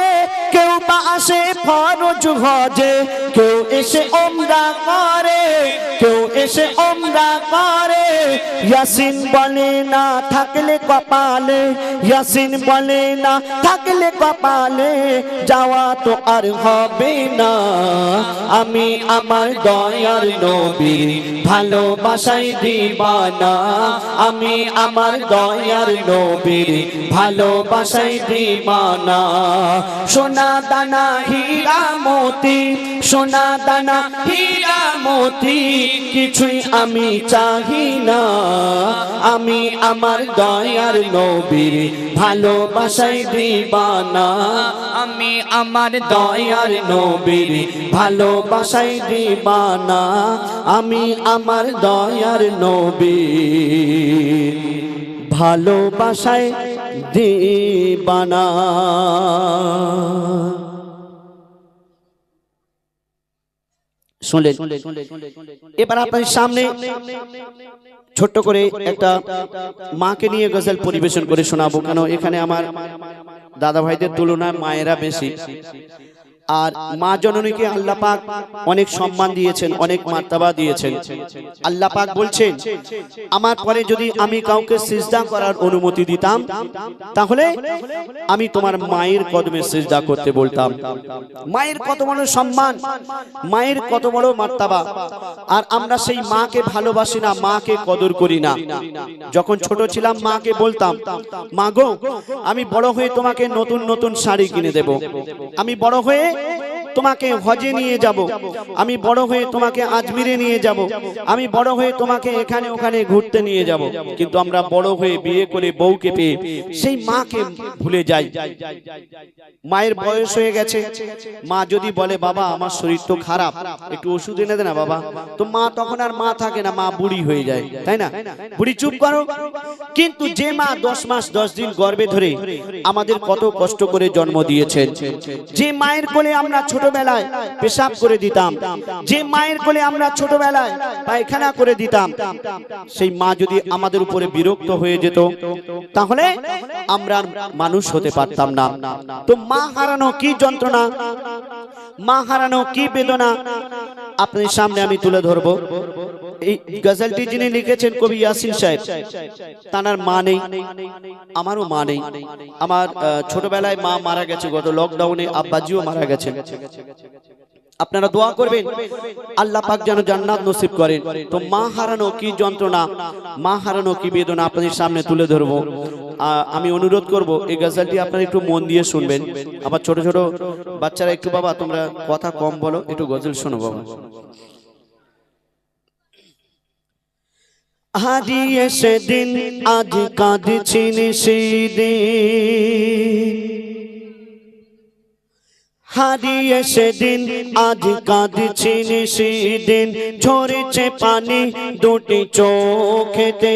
কেউ বা আসে ফরজ হজে, কেউ এসে ওমরা করে, কেউ এসে ওমরা করে। ইয়াসিন বলে না থাকলে কপালে, ইয়াসিন বলে না থাকলে কপালে, যাওয়া তো আর হবে না। আমি আমার দয়ার নবীর ভালোবাসাই দিবানা। আমি আমার দয়ার নবীর ভালোবাসাই দিবানা। সোনা দানা হীরা মতি, সোনা দানা হীরা মতি কিছুই আমি চাহি না। আমি আমার দয়ার নবীর ভালোবাসাই দিবানা। আমি আমার দয়ার নবীর ভালোবাসাই দিবানা। আমি আমার দয়ার নবীর ভালোবাসাই দিবানা। শুনলেন? এবার আপনার সামনে ছোট্ট করে একটা মাকে নিয়ে গজল পরিবেশন করে শোনাবো, কেন এখানে আমার দাদা ভাইদের তুলনায় মায়েরা বেশি। আর মা জননীকে আল্লাহ পাক অনেক সম্মান দিয়েছেন, অনেক মার্তবা দিয়েছেন। আল্লাহ পাক বলছেন, আমার পরে যদি আমি কাউকে সিজদা করার অনুমতি দিতাম, তাহলে আমি তোমার মায়ের কদমে সিজদা করতে বলতাম। মায়ের কত বড় সম্মান, মায়ের কত বড় মার্তবা। আর আমরা সেই মাকে ভালোবাসি না, মাকে কদর করি না। যখন ছোট ছিলাম মাকে বলতাম, মা গো আমি বড় হয়ে তোমাকে নতুন নতুন শাড়ি কিনে দেব, আমি বড় হয়ে তোমাকে হজে নিয়ে যাব, আমি বড় হয়ে তোমাকে আজমিরে নিয়ে যাব, আমি বড় হয়ে তোমাকে এখানে ওখানে ঘুরতে নিয়ে যাব। কিন্তু আমরা বড় হয়ে বিয়ে করে বউকে পেয়ে সেই মাকে ভুলে যাই। মায়ের বয়স হয়ে গেছে, মা যদি বলে বাবা আমার শরীর তো খারাপ, একটু ওষুধ এনে দে না বাবা, তো মা তখন আর মা থাকে না, মা বুড়ি হয়ে যায়, তাই না? বুড়ি চুপ করো। কিন্তু যে মা 10 মাস 10 দিন গর্ভে ধরে আমাদের কত কষ্ট করে জন্ম দিয়েছেন, যে মায়ের কোলে আমরা ছোটবেলায় পেশাব করে দিতাম, যে মায়ের কোলে আমরা ছোটবেলায় পায়খানা করে দিতাম, সেই মা যদি আমাদের উপরে বিরক্ত হয়ে যেত, তাহলে আমরা মানুষ হতে পারতাম না। তো মা হারানো কি যন্ত্রণা, মা হারানো কি বেদনা আপনার সামনে আমি তুলে ধরবো। এই গজলটি যিনি লিখেছেন কবি ইয়াসিন সাহেব, তার মা নেই, আমারও মা নেই। আমার ছোটবেলায় মা মারা গেছে, গত লকডাউনে আব্বাজিও মারা গেছেন। আপনারা দোয়া করবেন আল্লাহ পাক যেন জান্নাত নসিব করেন। তো মা হারানো কি যন্ত্রণা, মা হারানো কি বেদনা আপনাদের সামনে তুলে ধরবো। আমি অনুরোধ করব এই গজলটি আপনারা একটু মন দিয়ে শুনবেন। আবার ছোট ছোট বাচ্চারা একটু বাবা তোমরা কথা কম বলো, একটু গজল শোনো বাবা। হারিয়ে সেদিন আজ কাঁদছেন সেদিন, হারিয়ে সেদিন আজ কাঁদছেন সেদিন, ঝরেছে পানি দুটি চোখেতে।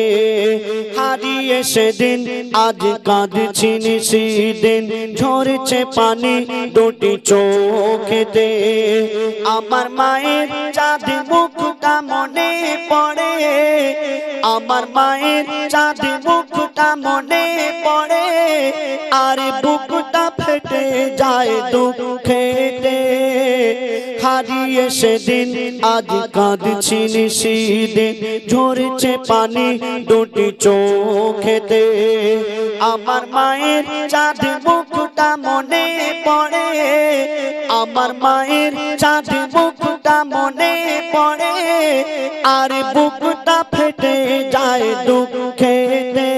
হারিয়ে সেদিন আজ কাঁদছেন সেদিন, ঝরেছে পানি দুটি চোখেতে। আমার মায়ের চাঁদ মুখটা মুখটা মনে পড়ে, আমার মায়ের চাঁদ মুখটা মনে পড়ে, আর বুকটা ফেটে যায় দুঃখেতে। হারিয়ে সেদিন আজ কাঁদছি নিশিদিন, ঝরছে পানি দুটি চোখেতে। আমার মায়ের চাঁদ মুখটা মনে পড়ে, আমার মায়ের চাঁদ মুখটা মনে পড়ে, আর বুকটা ফেটে যায় দুঃখেতে।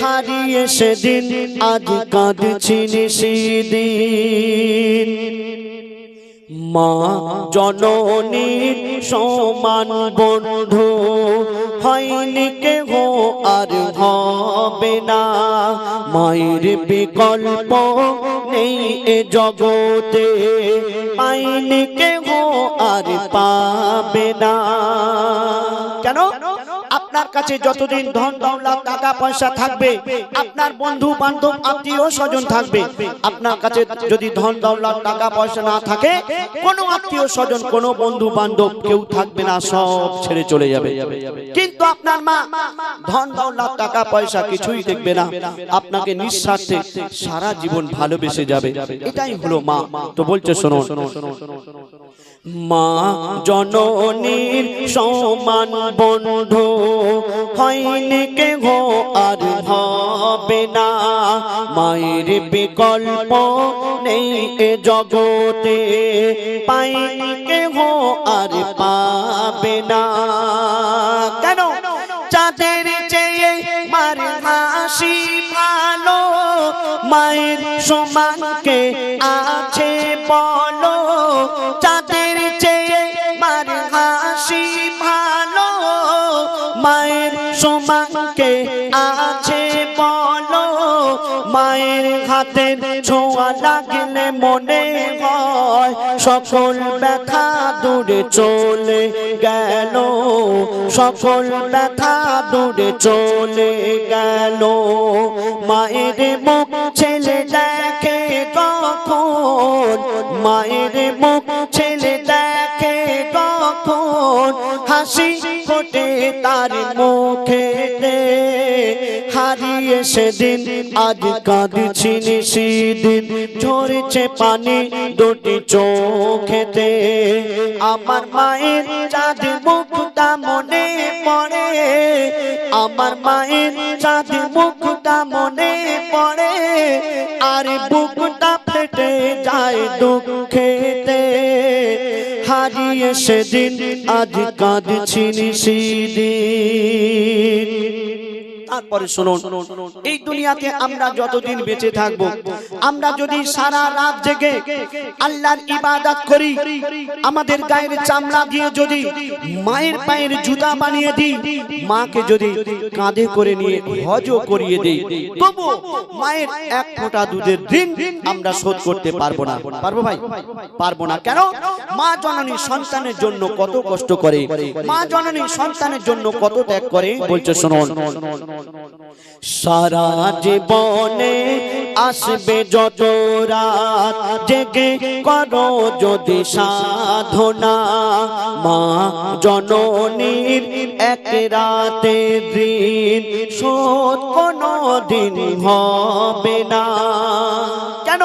হারিয়ে সেদিন আজ কাঁদছি নিশিদিন। মা জননীর সমান বন্ধু হয়নি কেহ আর হবে না, মায়ের বিকল্প নেই এ জগতে, পাইনি কেহ আর পাবে না। কেন? আপনার কাছে যতদিন ধন দৌলত টাকা পয়সা থাকবে, আপনার বন্ধু বান্ধব আত্মীয় স্বজন থাকবে। আপনার কাছে যদি ধন দৌলত টাকা পয়সা না থাকে, কোনো আত্মীয় স্বজন কোনো বন্ধু বান্ধব কেউ থাকবে না, সব ছেড়ে চলে যাবে। কিন্তু আপনার মা ধন দৌলত টাকা পয়সা কিছুই দেখবে না, আপনাকে নিঃস্বার্থে সারা জীবন ভালোবেসে যাবে। এটাই হলো মা। তো বলছে শোনো, মা জননীর সমান বন্ধু হয়নি কেহ আর হবে না, মায়ের বিকল্প নেই এ জগতে, পাইনি কেহ আর পাবে না। কেন? চাঁদের চেয়ে মার হাসি ভালো, মায়ের সমান কে আছে বলো? চাঁদের চেয়ে মার হাসি ভালো, মায়ের সমান কে আছে বলো? মায়ের হাতের ছোঁয়া লাগলে মনে হয় সকল ব্যথা দূরে চলে গেল, সকল ব্যথা দূরে চলে গেল। মায়ের মুখ ছেলে দেখে কখন, মায়ের মুখ ছেলে দেখে কখন, হাসি ফোটে তার মুখেতে। হারিয়ে সেদিন আজ কাঁদছি নিশিদিন, ঝরছে পানি দুটি চোখেতে। আমার মায়ের চাঁদ মুখটা মনে পড়ে, আমার মায়ের চাঁদ মুখটা মনে পড়ে, আর বুকটা ফেটে যায় দুঃখেতে। হারিয়ে সেদিন আজ কাঁদছি নিশিদিন। তারপরে শুনুন, এই দুনিয়াতে আমরা যতদিন বেঁচে থাকবো, আমরা যদি সারা রাত জেগে আল্লাহর ইবাদত করি, আমাদের গায়ের চামড়া দিয়ে যদি মায়ের পায়ের জুতা বানিয়ে দিই, মাকে যদি কাঁধে করে নিয়ে হজও করিয়ে দিই, তবু মায়ের এক ফোঁটা দুধের ঋণ আমরা শোধ করতে পারবো না। পারবো ভাই? পারবো না। কেন? মা জননী সন্তানের জন্য কত কষ্ট করে, মা জননী সন্তানের জন্য কত ত্যাগ করে। বলছে শুনুন, সারা জীবনে আসবে যত রাত, জেগে করো যদি সাধনা, মা জননীর এক রাতে ঋণ শোধ কোনো দিন হবে না। কেন?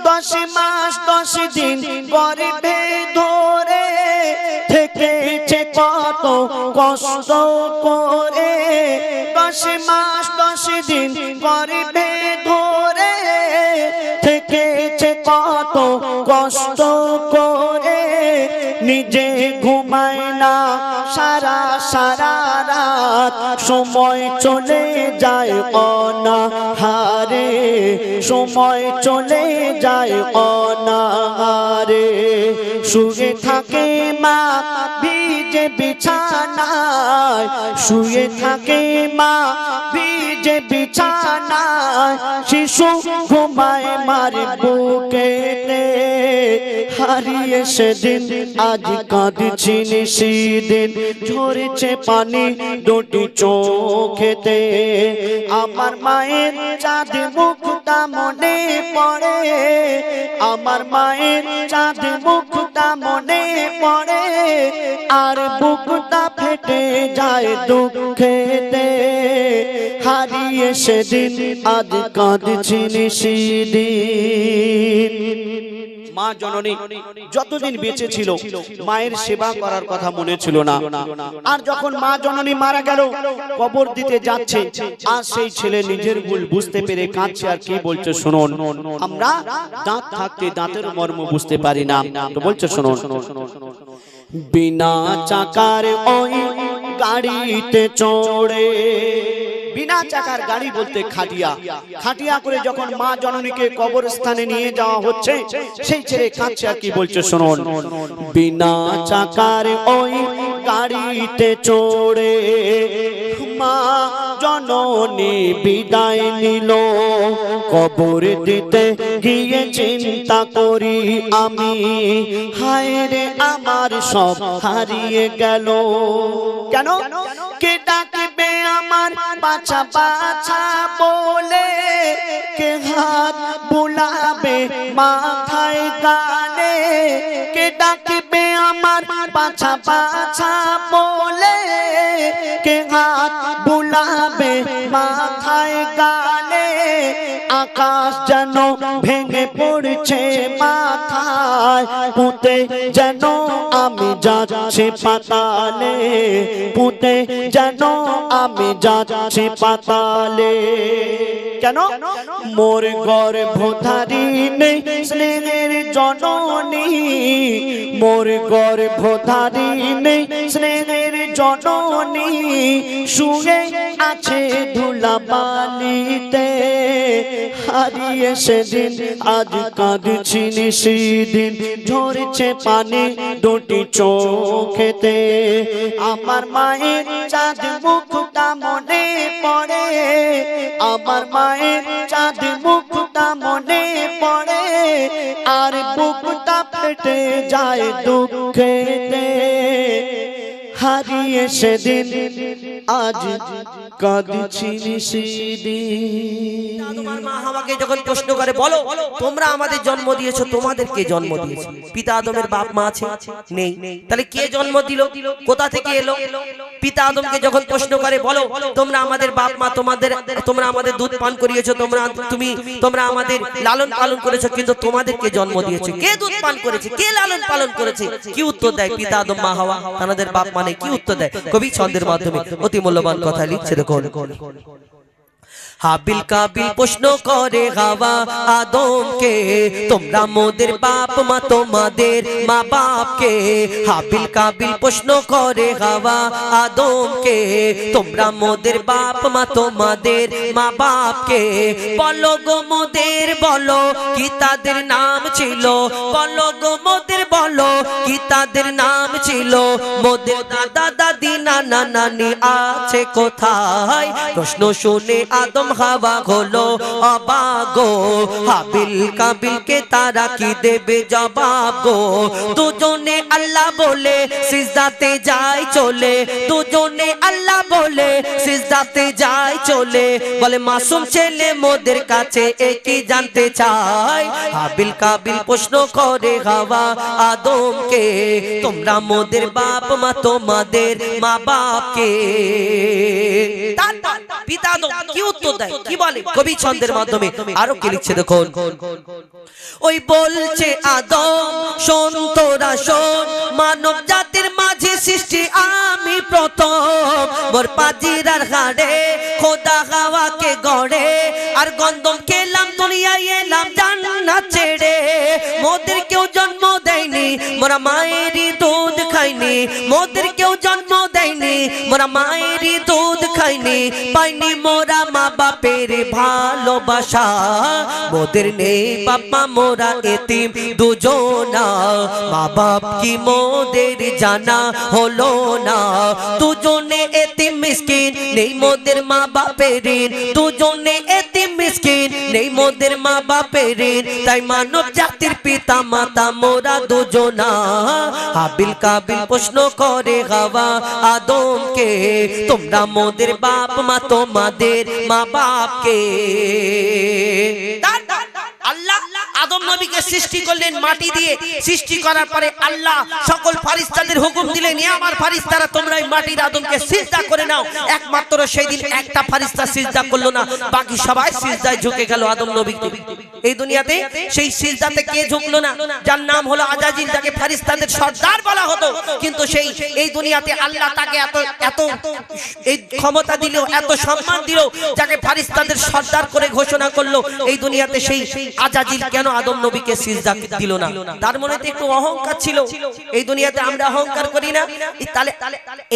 10 মাস 10 দিন গর্ভে ধরে থেকেছে কত কষ্ট করে, 10 মাস 10 দিন গর্ভে ধরে থেকেছে কত কষ্ট করে, নিজে ঘুমায় না সারা সারা রাত, সময় চলে যায় অনাহারে, সময় চলে যায় অনাহারে। শুয়ে থাকে মা ভিজে বিছানায়, শুয়ে থাকে মা ভিজে বিছানায়, বিছানায়, শিশু ঘুমায় মার বুকেতে। হারিয়ে সেদিন আজ কাঁদছি নিশিদিন, ঝরেছে পানি দুটি চোখেতে। আমার মায়ের চাঁদ মুখটা মনে পড়ে, আমার মায়ের চাঁদ মুখটা মনে পড়ে, আর বুকটা ফেটে যায় দুঃখেতে। হারিয়ে সেদিন আজ কাঁদছি নিশিদিন। মা জননী যতদিন বেঁচে ছিল মায়ের সেবা করার কথা মনে ছিল না, আর যখন মা জননী মারা গেল, কবর দিতে যাচ্ছে, আর সেই ছেলে নিজের ভুল বুঝতে পেরে কাঁদছে। আর কি বলছে শুনুন, আমরা দাঁত থাকতে দাঁতের মর্ম বুঝতে পারি না, তো বলছে শুনুন। বিনা চাকার ওই গাড়িতে চড়ে, বিনা চাকার গাড়ি বলতে খাটিয়া, খাটিয়া করে যখন মা জননীকে কবরস্থানে নিয়ে যাওয়া হচ্ছে, সেই ছেলে কাঁদছে। আর কি বলছে শুনুন, বিনা চাকার ওই গাড়িতে চড়ে মা জননী বিদায় নিল, কবর দিতে গিয়ে চিন্তা করি আমি, হায় রে আমার সব হারিয়ে গেল। কেন? কে ডাকবে আমার বাছা বাছা বলে, কে হাত বুলাবে মাথায় গানে, কে ডাকবে আমার বাছা বাছা বলে, কে হাত বুলাবে মাথায় গানে। আকাশ যেন ভেঙে পড়ছে মাথায়, পুঁতে যেন আমি যাচ্ছি পাতালে, পুঁতে যেন আমি যাচ্ছি পাতালে। কেন? মোর গর্ভধারী নেই স্নেহের জননী, মোর গর্ভধারী নেই স্নেহের জননী, শুয়ে আছে ধুলাবালিতে। হারিয়ে সেদিন আজ কাঁদছি নিশিদিন, ঝরছে পানি দুটি চোখেতে। আমার মায়ের চাঁদ মুখটা মনে পড়ে, আমার মায়ের চাঁদ মুখটা মনে পড়ে, আর বুকটা ফেটে যায় দুঃখেতে। হারিয়ে সেদিন আজ কাঁদছি নিশিদিন। তোমার মা হাওয়াকে যখন প্রশ্ন করে, বলো তোমরা আমাদের জন্ম দিয়েছো, তোমাদের কে জন্ম দিয়েছে? পিতা আদমের বাপ মা আছে? নেই। তাহলে কে জন্ম দিল? কোথা থেকে এলো? পিতা আদমকে যখন প্রশ্ন করে, বলো তোমরা আমাদের বাপ মা, তোমরা আমাদের দুধ পান করিয়েছো, তোমরা আমাদের লালন পালন করেছো, কিন্তু তোমাদের কে জন্ম দিয়েছে? কে দুধ পান করেছে? কে লালন পালন করেছে? কি উত্তর দেয় পিতা আদম মা হাওয়া? তাদের বাপ মানে কি উত্তর দেয়? কবি ছন্দের মাধ্যমে অতি মূল্যবান কথা লিখছে, দেখুন। হাবিল কাবিল প্রশ্ন করে হাওয়া আদমকে, তোমরা মোদের বাপ মা, তোমাদের মা বাপকে। হাবিল কাবিল প্রশ্ন করে হাওয়া আদমকে, তোমরা মোদের বাপ মা, তোমাদের মা বাপকে। বলো গো মোদের, বলো কি তাদের নাম ছিল? বলো গো মোদের, বলো কি তাদের নাম ছিল? মোদের দাদা দাদি নানা নানি আছে কোথায়? প্রশ্ন শুনে আদম হাওয়া হলো অবাক গো, হাবিল কাবিলকে তারা কি দেবে জবাব গো? দুজনে আল্লাহ বলে সিজদাতে যায় চলে, দুজনে আল্লাহ বলে সিজদাতে যায় চলে। বলে মাসুম ছেলে মোদের কাছে একই জানতে চায়। হাবিল কাবিল প্রশ্ন করে হাওয়া আদমকে, তোমরা মোদের বাপ মা, তোমাদের মা বাপকে। পিতা আদম কি উত্তর দেয়, কি বলে? কবি ছন্দের মাধ্যমে আরো কি লিখছে, দেখুন। ওই বলছে আদম, শোন তোরা শোন, মানব জাতির মাঝে সৃষ্টি আমি প্রথম। মোর পাজিরার হাড়ে খোদা হাওয়াকে গড়ে, আর গন্ধম খেলাম দুনিয়ায় এলাম জান্নাত ছেড়ে। মোদের কেউ জন্ম দেয়নি, মোরা মায়েরই দুধ খাইনি, খাইনি, মোদের কেউ জন্ম দেয়নি, মোরা মায়েরই দুধ খাইনি, পাইনি মোরা মা বাপের ভালোবাসা, মোদের নেই বাবা মোরা এতিম দুজনা, মা বাপ কি মোদের জানা হলো না, দুজনে এতিম মিসকিন নেই মোদের মা বাপের ঋণ, দুজনে এতিম মিসকিন নেই মোদের মা বাপের ঋণ, তাই মানব জাতির পিতা মাতা মোরা দুজনা, হাবিল কাবিল প্রশ্ন করে হাওয়া আদমকে, তোমরা মোদের বাপ মা তোমাদের মা বাপকে। আল্লাহ আদম নবীকে সৃষ্টি করলেন মাটি দিয়ে, সৃষ্টি করার পরে আল্লাহ সকল ফারিস্তাদের হুকুম দিলেন, এ আমার ফারিস্তারা তোমরা এই মাটির আদমকে সিজদা করে নাও। একমাত্র সেই দিন একটা ফারিস্তা সিজদা করলো না, বাকি সবাই সিজদায় ঝুঁকে গেল আদম নবীকে। এই দুনিয়াতে সেই সিজদাতে কে ঝুঁকলো না? যার নাম হলো আজাজিল, যাকে ফারিস্তাদের সর্দার বলা হতো, কিন্তু সেই এই দুনিয়াতে আল্লাহ তাকে এত এত এই ক্ষমতা দিল, এত সম্মান দিল, যাকে ফারিস্তাদের সর্দার করে ঘোষণা করলো। এই দুনিয়াতে সেই আজাজিল কেন আদম নবীকে সিজদা দিল না? তার মনে তো একটু অহংকার ছিল। এই দুনিয়াতে আমরা অহংকার করি না? তাহলে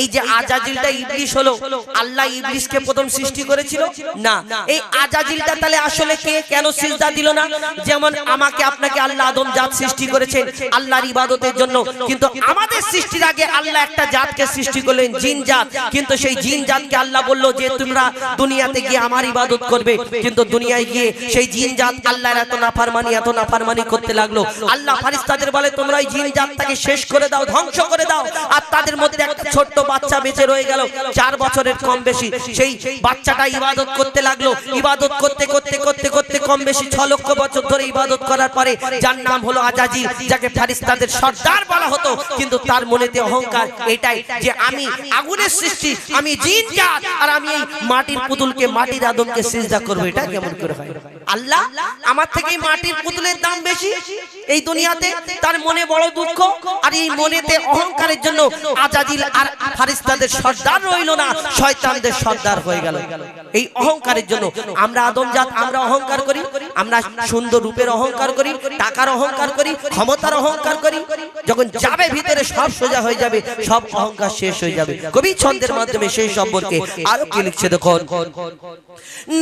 এই যে আজাজিলটা ইবলিস হলো, আল্লাহ ইবলিসকে প্রথম সৃষ্টি করেছিল না? এই আজাজিলটা তাহলে আসলে কে, কেন সিজদা দিল না? যেমন আমাকে আপনাকে আল্লাহ আদম জাত সৃষ্টি করেছেন আল্লাহর ইবাদতের জন্য, কিন্তু আমাদের সৃষ্টির আগে আল্লাহ একটা জাতকে সৃষ্টি করলেন, জিন জাত। কিন্তু সেই জিন জাতকে আল্লাহ বলল যে তোমরা দুনিয়াতে গিয়ে আমার ইবাদত করবে, কিন্তু দুনিয়ায় গিয়ে সেই জিন জাত আল্লাহর এত নাফরমানি করতে লাগলো। আল্লাহ ফারিস্তাদের বলে তোমরা এই জিন জাতটাকে শেষ করে দাও, ধ্বংস করে দাও। আর তাদের মধ্যে একটা ছোট্ট বাচ্চা বেঁচে রয়ে গেল, 4 বছরের কম বেশি। সেই বাচ্চাটা ইবাদত করতে লাগলো, ইবাদত করতে করতে করতে করতে কম বেশি 6 লক্ষ বছর ধরে ইবাদত করার পরে, যার নাম হলো আজাজিল, যাকে ফারিস্তাদের সর্দার বলা হতো, কিন্তু তার মনেতে অহংকার এটাই যে আমি আগুনের সৃষ্টি, আমি জিন জাত, আর আমি এই মাটির পুতুলকে, মাটির আদমকে সিজদা করব। এটা কেমন করে হয়? আল্লাহ আমার থেকে মাটির পুতুলের দাম বেশি এই দুনিয়াতে, তার মনে বড় দুঃখ। আর এই মনেতে অহংকারের জন্য আজাজিল আর ফারিস্তাদের সর্দার রইল না, শয়তানদের সর্দার হয়ে গেল। এই অহংকারের জন্য আমরা আদম জাত, আমরা অহংকার করি, আমরা সুন্দর রূপের অহংকার করি, টাকার অহংকার করি, ক্ষমতার অহংকার করি। যখন যাবে ভিতরে সব সোজা হয়ে যাবে, সব অহংকার শেষ হয়ে যাবে। কবি ছন্দের মাধ্যমে সেই সম্পর্কে আরো কি লিখছে দেখুন।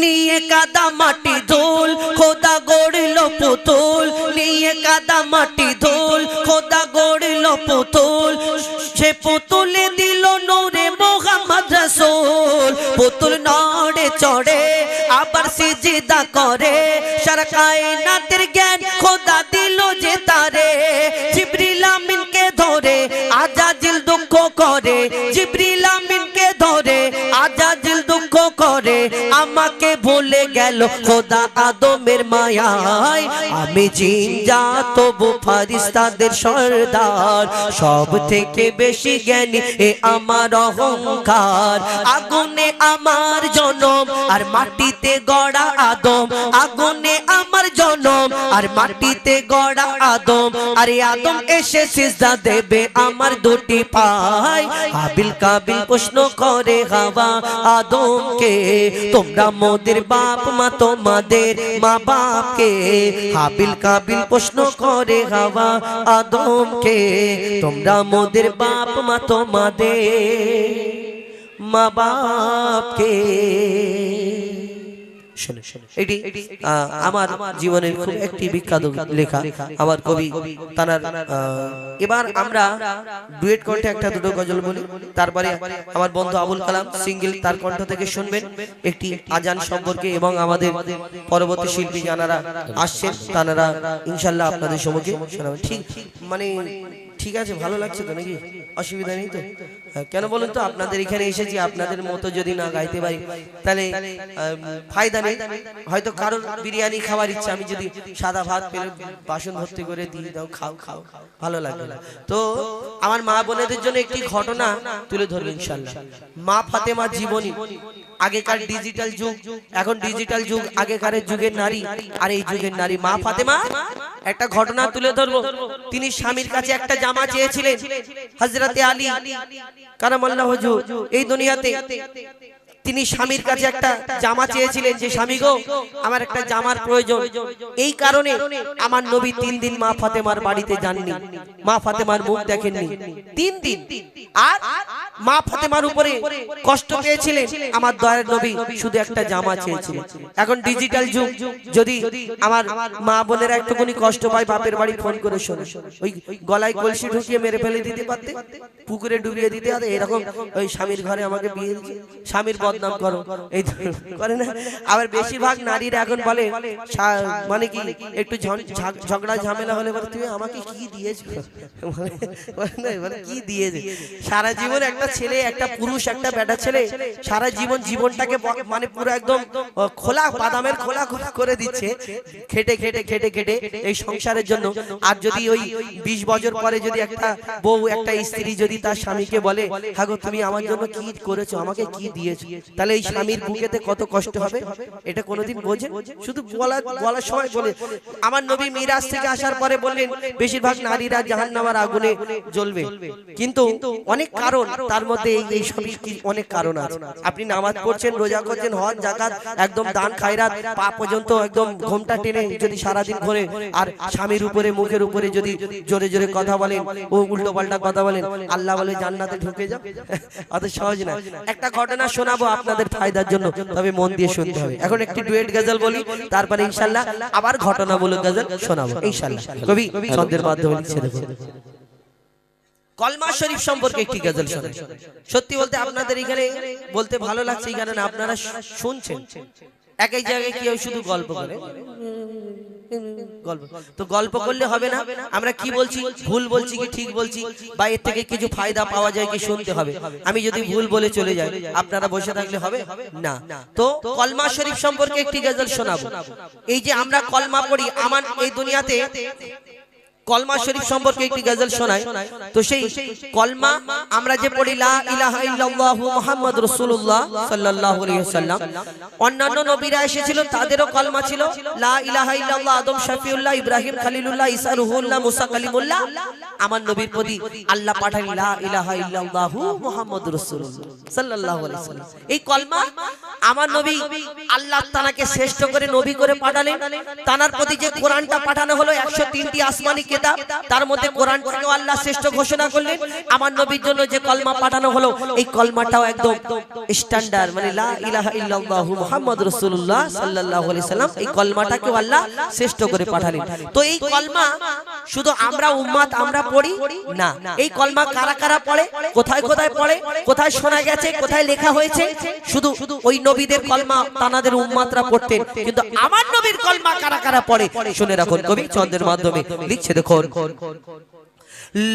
নিয়ে কাদা মাটি ধুল খোদা গড়ল পুতুল, নিয়ে কাদা মাটি ধুল খোদা গড়ল পুতুল, সে পুতুলে দিল নূরে মুহাম্মদ রাসূল। পুতুল নড়ে চড়ে আবার সিজদা করে, সারা কায়নাতের জ্ঞান খোদা দিল যে তারে। জিবরিল আমিনকে ধরে আজাজিল দুঃখ করে, জিবরিল আমিনকে ধরে আজাজিল দুঃখ করে, আমাকে ভুলে গেল খোদা আদমের মায়ায়। আমি জিন জাত তবু ফারিস্তাদের সর্দার, সব থেকে বেশি জ্ঞানী এ আমার অহংকার। আগুনে আমার জনম আর মাটিতে গড়া আদম, আগুনে আমার জনম আর মাটিতে গড়া আদম। আরে আদম এসে সিজদা দেবে আমার দুটি পায়। হাবিল কাবিল প্রশ্ন করে হাওয়া আদমকে, তোমরা মোদের বাপ মা তোমাদের মা বাপকে। হাবিল কাবিল প্রশ্ন করে হাওয়া আদমকে, তোমরা মোদের বাপ মা তোমাদের মা বাপকে। এটি আমার জীবনের খুব একটি বিখ্যাত লেখা, আমার কবি তানার। এবার আমরা ডুয়েট কণ্ঠে একটা দুটো গজল বলি, তারপরে আমার বন্ধু আবুল কালাম সিঙ্গেল তার কণ্ঠ থেকে শুনবেন একটি আজান সম্পর্কে, এবং আমাদের পরবর্তী শিল্পী যারা আসছেন তারা ইনশাল্লাহ আপনাদের সম্মুখে শোনাবেন। ঠিক মানে ঠিক আছে, ভালো লাগছে তো নাকি? অসুবিধা নেই তো? কেন বলুন তো, আপনাদের এখানে এসেছি, আপনাদের মতো যদি না গাইতে পারি তাহলে ফায়দা নেই। হয়তো কারোর বিরিয়ানি খাওয়ার ইচ্ছা, আমি যদি সাদা ভাত পেলে বাসন ভর্তি করে দিয়ে দাও, খাও খাও, ভালো লাগবে না। তো আমার মা বোনেদের জন্য একটি ঘটনা তুলে ধরবো ইনশাল্লাহ। মা ফাতেমার জীবনী। আগেকার ডিজিটাল যুগ, এখন ডিজিটাল যুগ, আগেকার যুগের নারী আর এই যুগের নারী। মা ফাতেমা একটা ঘটনা তুলে ধরবো। তিনি স্বামীর কাছে একটা জামা চেয়েছিলেন, হযরতে আলী কারামাল্লাহু ওয়াজহু এই দুনিয়াতে তিনি স্বামীর কাছে একটা জামা চেয়েছিলেন যে স্বামী গো আমার একটা জামার প্রয়োজন। এই কারণে আমার নবী 3 দিন মা ফাতেমার বাড়িতে যাননি, মা ফাতেমার মুখ দেখেননি 3 দিন। আর মা ফাতেমার উপরে কষ্ট পেয়েছিলেন আমার দয়ার নবী, শুধু একটা জামা চেয়েছিলেন। এখন ডিজিটাল যুগ, যদি আমার মা বোনেরা একটুখানি কষ্ট পায় বাপের বাড়ি ফোন করে শোনে, ওই গলায় কলসি ঢুকিয়ে মেরে ফেলে দিতে পারতে, পুকুরে ডুবিয়ে দিতে হতো, এরকম ওই স্বামীর ঘরে আমাকে বিয়ে দিয়েছে, স্বামীর বদনাম করো, এই করে না। আবার বেশিরভাগ নারীরা এখন বলে মানে কি একটু ঝগড়া ঝামেলা হলে বলে তুমি আমাকে কি দিয়েছো, মানে কি দিয়েছে। সারা জীবন একটা ছেলে, একটা পুরুষ, একটা বেটা ছেলে সারা জীবন জীবনটাকে মানে পুরো একদম খোলা বাদামের খোলা করে দিচ্ছে খেটে খেটে খেটে খেটে এই সংসারের জন্য। আর যদি ওই 20 বছর পরে যদি একটা বউ, একটা স্ত্রী যদি তার স্বামীকে বলে হ্যাঁ গো তুমি আমার জন্য কি করেছো, আমাকে কি দিয়েছো, তাহলে এই স্বামীর বুকেতে কত কষ্ট হবে, এটা কোনোদিন বোঝেন? শুধু বলার সময় বলে। আমার নবী মিরাজ থেকে আসার পরে বললেন বেশিরভাগ নারীরা জাহান্নামের আগুনে জ্বলবে, কিন্তু অনেক কারণ, তার মধ্যে এই সবই অনেক কারণ আছে। আপনি নামাজ পড়ছেন, রোজা করছেন, হজ জাকাত, একদম দান খায়রাত, পা পর্যন্ত একদম ঘোমটা টেনে যদি সারাদিন ঘোরে, আর স্বামীর উপরে মুখের উপরে যদি জোরে জোরে কথা বলেন, ও উল্টো পাল্টা কথা বলেন, আল্লাহ বলে জান্নাতে ঢুকে যাও, অত সহজ না। একটা ঘটনা শোনাবো আপনাদের ফায়দার জন্য, তবে মন দিয়ে শুনতে হবে। এখন একটি ডুয়েট গজল বলি, তারপরে ইনশাআল্লাহ আবার ঘটনামূলক গজল শোনাবো ইনশাআল্লাহ। কবি ছন্দের মাধ্যমে লিখছে দেখুন। কলমা শরীফ সম্পর্কে একটি গজল শোনাই। সত্যি বলতে আপনাদের এখানে বলতে ভালো লাগছে, এই কারণে আপনারা শুনছেন। এক এক জায়গায় কেউ শুধু গল্প করে, গল্প তো গল্প করলে হবে না। আমরা কি বলছি, ভুল বলছি কি ঠিক বলছি, বা এর থেকে কিছু ফায়দা পাওয়া যায় কি শুনতে হবে। আমি যদি ভুল বলে চলে যাই, আপনারা বসে থাকলে হবে না। তো কলমা শরীফ সম্পর্কে একটি গজল শোনাবো। এই যে আমরা কলমা পড়ি, আমার এই দুনিয়াতে কলমা শরীফ সম্পর্কে একটি গজল শোনাই। তো সেই কলমা আমরা যে পড়ি লা ইলাহা ইল্লাল্লাহু মুহাম্মাদুর রাসূলুল্লাহ সাল্লাল্লাহু আলাইহি ওয়াসাল্লাম, অন্যান্য নবীরা এসেছিলেন তাদেরও কলমা ছিল লা ইলাহা ইল্লাল্লাহ, আদম শফিউল্লাহ, ইব্রাহিম খলিলুল্লাহ, ঈসা রুহুল্লাহ, মুসা কালিমুল্লাহ। আমার নবীর প্রতি আল্লাহ পাঠান লা ইলাহা ইল্লাল্লাহু মুহাম্মাদুর রাসূলুল্লাহ সাল্লাল্লাহু আলাইহি ওয়াসাল্লাম। এই কলমা আমার নবী আল্লাহ তানাকে শ্রেষ্ঠ করে নবী করে পাঠালেন। তানার প্রতি যে কোরআনটা পাঠানো হলো 103টি আসমানি কিতাব, তার মধ্যে কোরআনটাকেও আল্লাহ শ্রেষ্ঠ ঘোষণা করলেন। আমার নবীর জন্য যে কলমা পাঠানো হলো, এই কলমাটাও একদম স্ট্যান্ডার্ড, মানে লা ইলাহা ইল্লাল্লাহু মুহাম্মাদুর রাসূলুল্লাহ সাল্লাল্লাহু আলাইহি সাল্লাম, এই কলমাটাকেও আল্লাহ শ্রেষ্ঠ করে পাঠালেন। তো এই কলমা শুধু আমরা উম্মত আমরা পড়ি না, এই কলমা কারা কারা পড়ে, কোথায় কোথায় পড়ে, কোথায় শোনা গেছে, কোথায় লেখা হয়েছে, শুধু ওই নবীদের কলমা তানাদের উম্মতরা পড়তেন, কিন্তু আমার নবীর কলমা কারা কারা পড়ে শুনে রাখুন। কবি ছন্দের মাধ্যমে লিখছে দেখুন।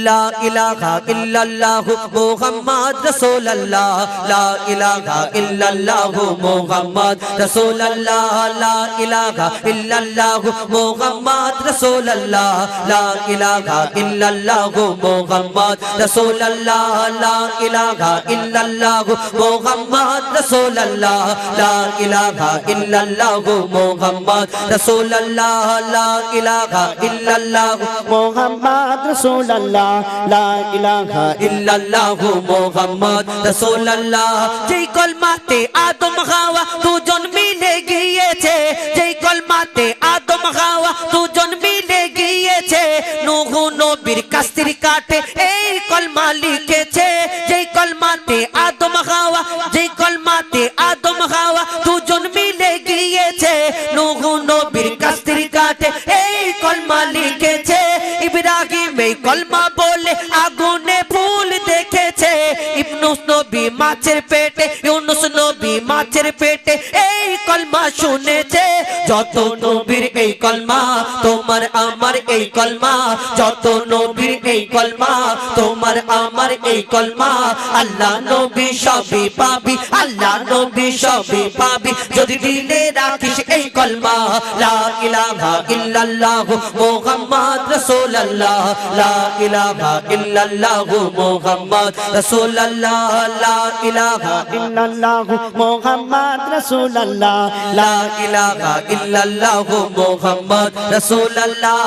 লা ইলাহা ইল্লাল্লাহু মুহাম্মাদ রাসূলুল্লাহ, লা ইলাহা ইল্লাল্লাহু মুহাম্মাদ রাসূলুল্লাহ, লা ইলাহা ইল্লাল্লাহু মুহাম্মাদ রাসূলুল্লাহ, লা ইলাহা ইল্লাল্লাহু মুহাম্মাদ রাসূলুল্লাহ, লা ইলাহা ইল্লাল্লাহু মুহাম্মাদ রাসূলুল্লাহ, লা ইলাহা ইল্লাল্লাহু মুহাম্মাদ রাসূলুল্লাহ, লা ইলাহা ইল্লাল্লাহু মুহাম্মাদ রাসূলুল্লাহ, লা ইলাহা ইল্লাল্লাহু মুহাম্মাদ রাসূলুল্লাহ। যেই কলমাতে আদম হাওয়া দুজন মিলে গিয়েছে, যেই কলমাতে আদম হাওয়া দুজন মিলে গিয়েছে, নূহ নবীর কাস্তির কাটে এই কলমা লিখেছে। যেই কলমাতে আদম হাওয়া, যেই কলমাতে আদম হাওয়া দুজন মিলে গিয়েছে, নূহ নবীর কাস্তির কাটে এই কলমা লিখেছে। ইব্রাহিম এই কলমা বলে আগুনে ফুল দেখেছে, ইউনূস নবী মাছের পেটে, ইউনূস নবী মাছের পেটে এই কলমা শুনেছে। যত নবীর এই কলমা, তোমার আমার এই কলমা, যত নবীর এই কলমা, তোমার আমার এই কলমা, আল্লাহ নবী সবই পাবি, আল্লাহ নবী সবই পাবি যদি দিলে রাখিস এই কলমা। লা ইলাহা ইল্লাল্লাহু মুহাম্মাদ রাসূলুল্লাহ, লা ইলাহা ইল্লাল্লাহু মুহাম্মাদ রাসূলুল্লাহ, লা ইলাহা ইল্লাল্লাহু মুহাম্মাদ রাসূলুল্লাহ, লা ইলাহা ইল্লাল্লাহু মুহাম্মাদ রাসূলুল্লাহ।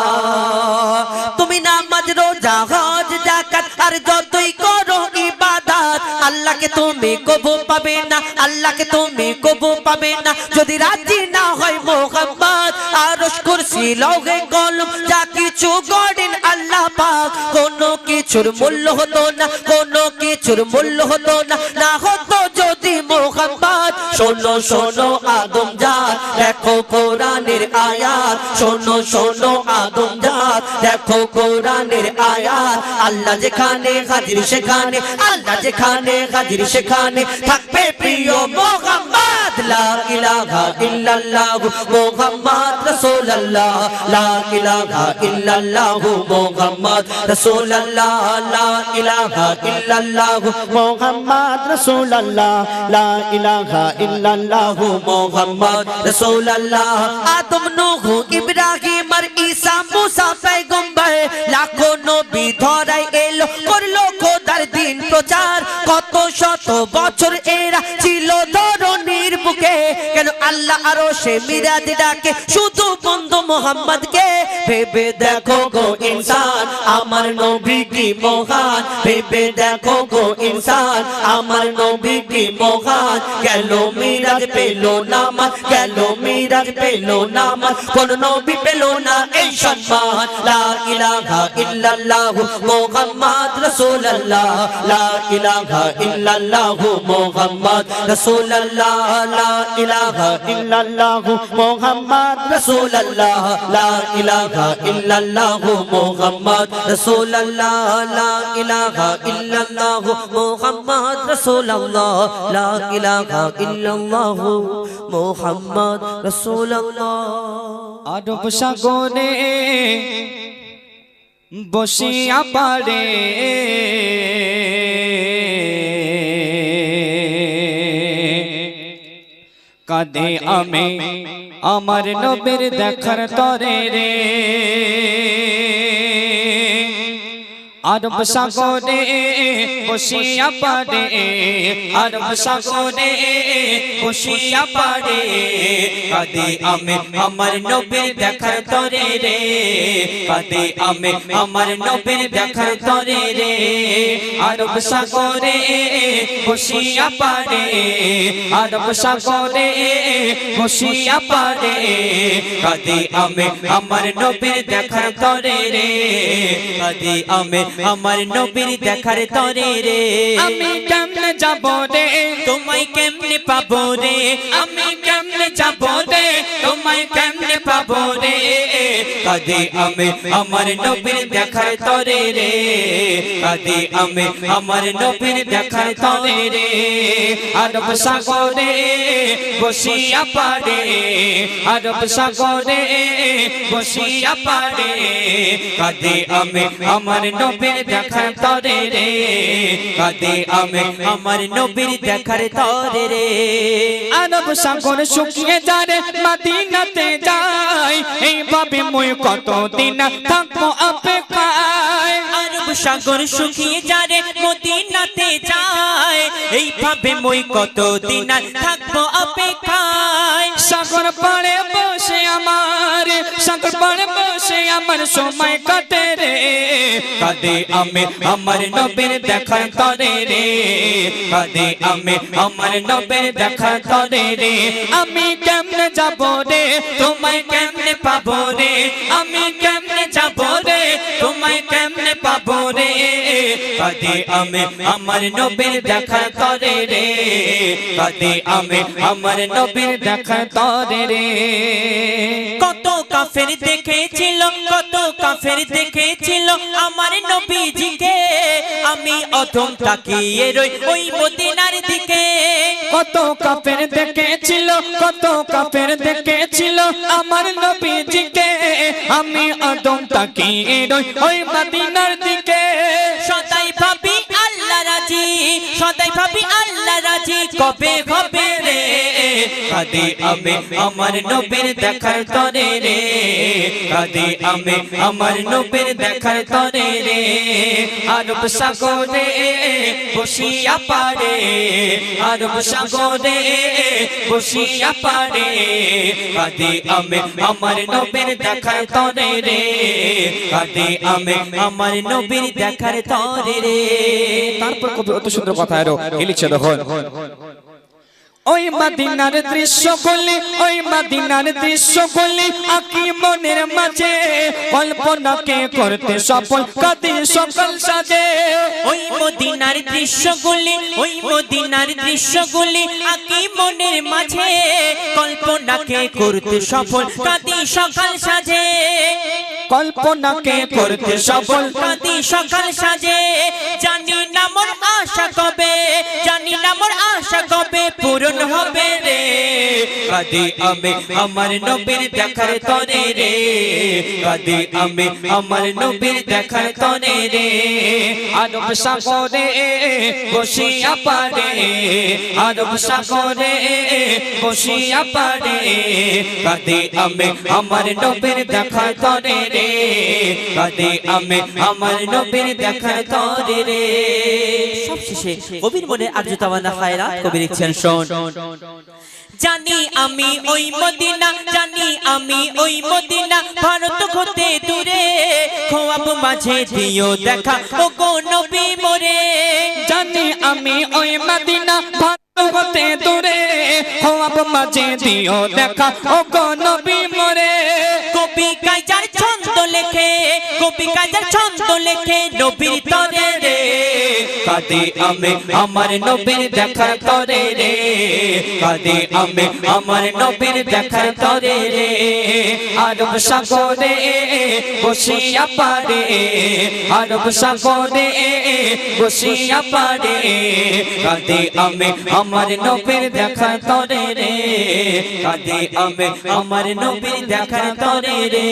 তুমি নামাজ রোজা হজ যাকাত আর যতই করো ইবাদত, আল্লাহকে তুমি কবু পাবে না, আল্লাহকে তুমি কবু পাবে না যদি রাজি না হয় মোহাম্মদ। আরশ কুরসি লৌহে কলম যা কিছু গড়েন আল্লাহ পাক, কোনো কিছুর মূল্য হতো না, কোনো কিছুর মূল্য হতো না, না হতো যদি মোহাম্মদ। শোনো শোনো আদম জাত দেখো কোরআনের আয়াত, শোনো শোনো আদম জাত দেখো কোরআনের আয়াত। আল্লাহ যেখানে হাজির সেখানে, আল্লাহ যেখানে হাজির সেখানে থাকবে প্রিয় মোহাম্মদ। লা ইলাহা ইল্লাল্লাহু মুহাম্মদ রাসূলুল্লাহ, লা ইলাহা ইল্লাল্লাহু মুহাম্মদ রাসূলুল্লাহ, লা ইলাহা ইল্লাল্লাহু মোহাম্মদ রাসূলুল্লাহ, লা ইলাহা ইল্লাল্লাহু মুহাম্মদ রাসূলুল্লাহ। আদম নূহ ইব্রাহিম আর ঈসা মুসা পয়গম্বর লাখো নবী ধরাই এলো করলো খোদার দিন প্রচার। কত শত বছর এরা ছিল ধরনীর বুকে, কেন আল্লাহ আরশে মিরাজ ডাকে শুধু বন্ধু মোহাম্মদকে। ভেবে দেখো গো ইনসান আমার নবী কি মহান, ভেবে দেখো গো ইনসান আমার নবী কি মহান। গেল মিরাজ পেল নামাজ, গেল মিরাজ পেল নামাজ, কোন নবী পেল না এই সম্মান। লা ইলাহা ইল্লাল্লাহু মুহাম্মদ রাসূলুল্লাহ, লা ইলাহা ইল্লাল্লাহু মুহাম্মদ রাসূলুল্লাহ, লা ইলাহা ইল্লাল্লাহু মুহাম্মদ রাসূলুল্লাহ, লা ইলাহা ইল্লাল্লাহু মুহাম্মদ রাসূলুল্লাহ, লা ইলাহা ইল্লাল্লাহু মুহাম্মদ রাসূলুল্লাহ, লা ইলাহা ইল্লাল্লাহু মুহাম্মদ রাসূলুল্লাহ। আরব সাগরে বসিয়া পারে কাঁদে আমি আমার নবীর দেখার তরে রে। আরব সাগরে বসিয়া পারে, আরব সাগরে বসিয়া পারে কাঁদে আমি আমার নবীর দেখার তরে রে, কাঁদে আমি আমার নবীর দেখার তরে রে। আরব সাগরে বসিয়া পারে, আরব সাগরে বসিয়া পারে কাঁদে আমি আমার নবীর দেখার তরে রে, কাঁদে আমি আমার নবীর দেখার তরে রে। আমি কেমনে যাব রে তোমায় কেমনে পাবো রে, আমি কেমনে যাব রে তোমায় কেমনে পাবো রে। কাঁদে আমি আমার নবীর দেখার তরে রে, কাঁদে আমি আমার নবীর দেখার তরে রে। আরব সাগরে বসিয়া পারে, আরব সাগরে বসিয়া পারে কাঁদে আমি আমার নবীর দেখার তরে রে, কাঁদে আমি আমার নবীর দেখার তরে রে। আরব সাগর শুকিয়ে যায় মদিনাতে যাই, এইভাবে মই কতদিন থাকবো অপেক্ষায়। আরব সাগর শুকিয়ে যায় মদিনাতে যায়, এইভাবে মই কতদিন থাকবো অপেক্ষায়। সাগর পাড়ে বসে আমার, সাগর পাড়ে বসে আমার সময় কাটে রে, কাঁদে আমি আমার নবীর দেখার তরে রে, কাঁদে আমি আমার নবীর দেখার তরে রে। আমি কেমনে যাব রে তোমায় কেমনে পাবো রে, আমি কেমনে যাব রে তোমায় কেমনে পাবো রে। কাঁদে আমি আমার নবীর দেখার তরে রে, কাঁদে আমি আমার নবীর দেখার তরে রে। কত কাফের দেখেছিল, কত কাফের দেখেছিল আমার নবীজিকে, আমি অধম তাকিয়ে রই ওই মদিনার দিকে। কত কাফের দেখেছিল, কত কাফের দেখেছিল আমার নবীজিকে, আমি অধম তাকিয়ে রই ওই মদিনার দিকে। সদাই ভাবি আল্লাহ রাজি, সদাই ভাবি আল্লাহ রাজি কবে হবে রে, কাঁদি আমি আমার নবীর দেখার তরে রে কাঁদি আমি আমার নবীর দেখার তরে রে আরব সাগরে বসিয়া পারে আরব সাগরে বসিয়া পারে কাঁদি আমি আমার নবীর দেখার তরে রে কাঁদি আমি আমার নবীর দেখার তরে রে। তারপর কবি অত সুন্দর কথা আরো লিখছে দেখুন ওই মদিনার দৃশ্যগুলি ওই মদিনার দৃশ্যগুলি আকি মনের মাঝে কল্পনাকে করতে সফল কাঁদি সকাল সাজে ওই মদিনার দৃশ্যগুলি ওই মদিনার দৃশ্যগুলি আকি মনের মাঝে কল্পনাকে করতে সফল কাঁদি সকাল সাজে কল্পনাকে করতে সফল কাঁদি সকাল সাজে জানি না মোর আশা কবে জানি না মোর আশা কবে পূরণ হবে রে কাঁদি আমি আমার নবীর দেখার তরে রে কাঁদি আমি আমার নবীর দেখার তরে রে আরব সাগরে বসিয়া পারে আরব সাগরে বসিয়া পারে কাঁদি আমি আমার নবীর দেখার তরে রে কাঁদি আমি আমার নবীর দেখার তরে রে। সবশেষে কবির মনে আরজু তামান্না খায়রাত কবি লিখছেন শোন জানি আমি ওই মদিনা জানি আমি ওই মদিনা ভারত হতে দূরে খোয়াব মাঝে দিও দেখা ও গো নবী মোরে জানি আমি ওই মদিনা ভারত হতে দূরে খোয়াব মাঝে দিও দেখা ও গো নবী মোরে কবি কাইজার ছন্দ লেখে কবি কাইজার ছন্দ লেখে নবীর তরে রে কাঁদি আমি আমার নবীর দেখার তরে রে কাঁদি আমি আমার নবীর দেখার তরে রে আরব সাগরে বসিয়া পারে আরব সাগরে বসিয়া পারে কাঁদি আমি আমার নবীর দেখার তরে রে কাঁদি আমি আমার নবীর দেখার তরে রে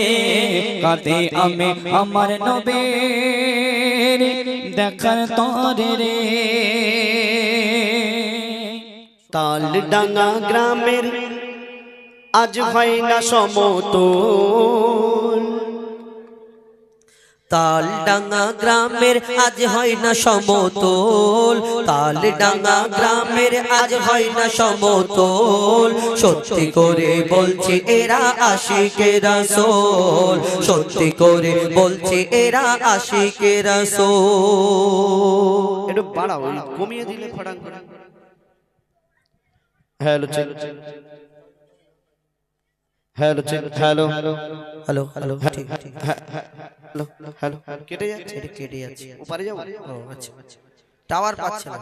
কাঁদে আমি আমার নবীর দেখার তরে রে তালডাঙ্গা গ্রামের আজ হয় না সমতল তালডাঙ্গা গ্রামের আজ হয় না সমতল তালডাঙ্গা গ্রামের আজ হয় না সমতল সত্যি করে বলছি এরা আশিকে রাসূল সত্যি করে বলছি এরা আশিকে রাসূল একটু বাড়াও কমিয়ে দিলে ফটাং করে hello check hello check hello hello hello ঠিক ঠিক হ্যালো হ্যালো কেটে যাচ্ছে এটা কেটে যাচ্ছে উপরে যাও ও আচ্ছা টাওয়ার পাচ্ছে না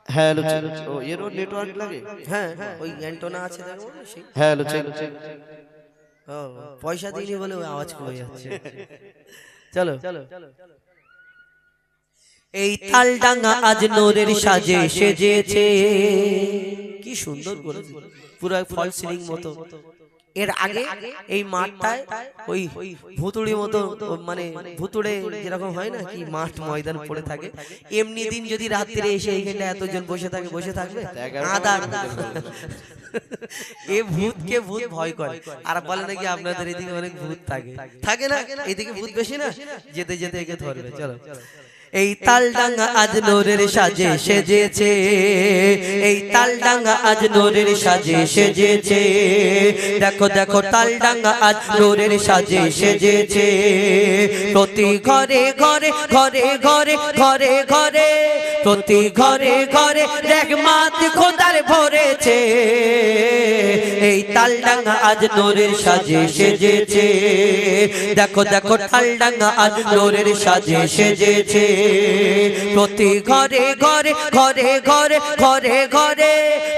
হ্যালো চেক ও এরও নেটওয়ার্ক লাগে হ্যাঁ ওই অ্যান্টেনা আছে দেখো সেই হ্যালো চেক ও পয়সা দিইনি বলে ওই আওয়াজ কমে যাচ্ছে চলো এই তালডাঙ্গা আজ নোরের সাজে সেজেছে কি সুন্দর করেছে পুরো ফল সিলিং মতো এর আগে এই মাঠটায় ওই ভুতুড়ি মতো মানে ভুতুড়ে যেরকম হয় না কি মাঠ ময়দান পড়ে থাকে এমনি দিন যদি রাত্রে এসে এইখানটা এতজন বসে থাকবে আদা এ ভূতকে ভূত ভয় করে আর বলে নাকি আপনাদের এদিকে অনেক ভূত থাকে না এদিকে ভূত বেশি না যেতে যেতে একে ধরবে চলো এই তালডাঙ্গা আজ নোরের সাজে সেজেছে এই তালডাঙ্গা আজ নোরের সাজে সেজেছে দেখো দেখো তালডাঙ্গা আজ নোরের সাজে সেজেছে প্রতি ঘরে ঘরে ঘরে ঘরে ঘরে ঘরে প্রতি ঘরে ঘরে রহমত খোদার ভরেছে এই তালডাঙ্গা আজ নোরের সাজে সেজেছে দেখো দেখো তালডাঙ্গা আজ নোরের সাজে সেজেছে প্রতি ঘরে ঘরে ঘরে ঘরে ঘরে ঘরে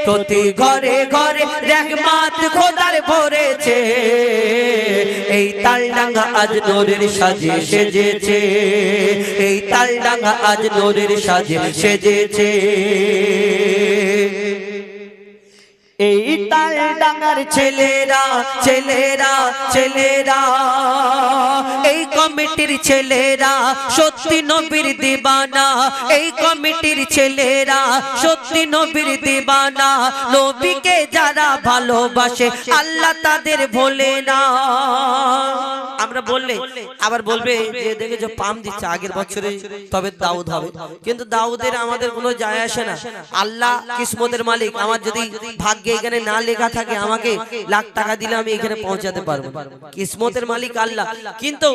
প্রতি ঘরে ঘরে রহমত খোদার ভরেছে এই তালডাঙ্গা আজ নোরের সাজে সেজেছে এই তালডাঙ্গা আজ নোরের সাজে সেজেছে এই তাল ডাঙ্গার ছেলেরা ছেলেরা ছেলেরা এই কমিটির ছেলেরা সত্যি নবীর দিবানা, এই কমিটির ছেলেরা সত্যি নবীর দিবানা। নবীকে যারা ভালোবাসে আল্লাহ তাদের ভোলে না। আমরা বললে আবার বলবে যে দেখেছো পাম দিচ্ছে আগের বছরে, তবে দাউদ হবে, কিন্তু দাউদের আমাদের কোনো যায় আসে না। আল্লাহ কিসমতের মালিক, আমার যদি ভাগ্যে এখানে না লেখা থাকে আমাকে লাখ টাকা দিলে আমি এখানে পৌঁছাতে পারবো, কিসমতের মালিক আল্লাহ। কিন্তু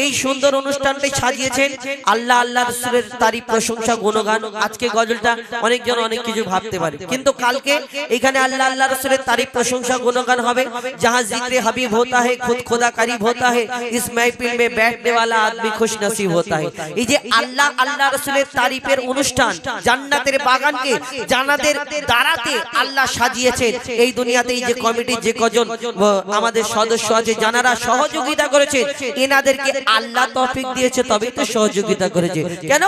এই সুন্দর অনুষ্ঠানটাই সাজিয়েছেন আল্লাহ, আল্লাহ রাসূলের তারিফ প্রশংসা গুণগান। আজকে গজলটা অনেকজন অনেক কিছু ভাবতে পারে, কিন্তু কালকে এখানে আল্লাহ আল্লাহ রাসূলের তারিফ প্রশংসা গুণগান হবে। जहां जिक्र हबीब होता है खुद खुदा करीब होता है, इस महफिल में बैठने वाला आदमी खुश नसीब होता है। এই যে আল্লাহ আল্লাহ রাসূলের তারিফের অনুষ্ঠান, জান্নাতের বাগানকে জান্নাতের দাঁড়াতে আল্লাহ সাজিয়েছেন। এই দুনিয়াতে এই যে কমিটির যে কজন আমাদের সদস্য আছে যারা সহযোগিতা করেছে, এনাদেরকে আল্লাহ তৌফিক দিয়েছে তবেই তো সহযোগিতা করেছে। কেন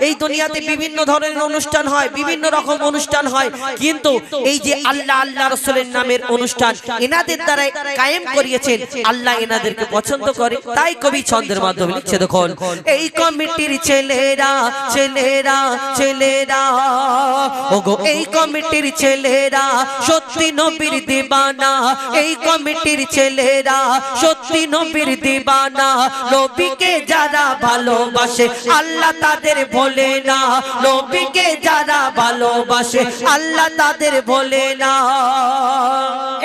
এই দুনিয়াতে বিভিন্ন ধরনের অনুষ্ঠান হয়, বিভিন্ন রকম অনুষ্ঠান হয়, কিন্তু এই যে আল্লাহ আল্লাহ রাসূলের নামের অনুষ্ঠান এনাদের দ্বারা কায়েম করিয়েছেন, আল্লাহ এনাদেরকে পছন্দ করে। তাই কবি ছন্দের মাধ্যমে লিখছে দেখুন, এই কমিটির ছেলেরা ছেলেরা ছেলেরা ওগো এই কমিটির ছেলেরা সত্যি নবীর দিবানা, এই কমিটির ছেলেরা সত্যি নবীর দিবানা। নবীকে যারা ভালোবাসে আল্লাহ তাদের ভোলে না, নবীকে যারা ভালোবাসে আল্লাহ তাদের ভোলে না।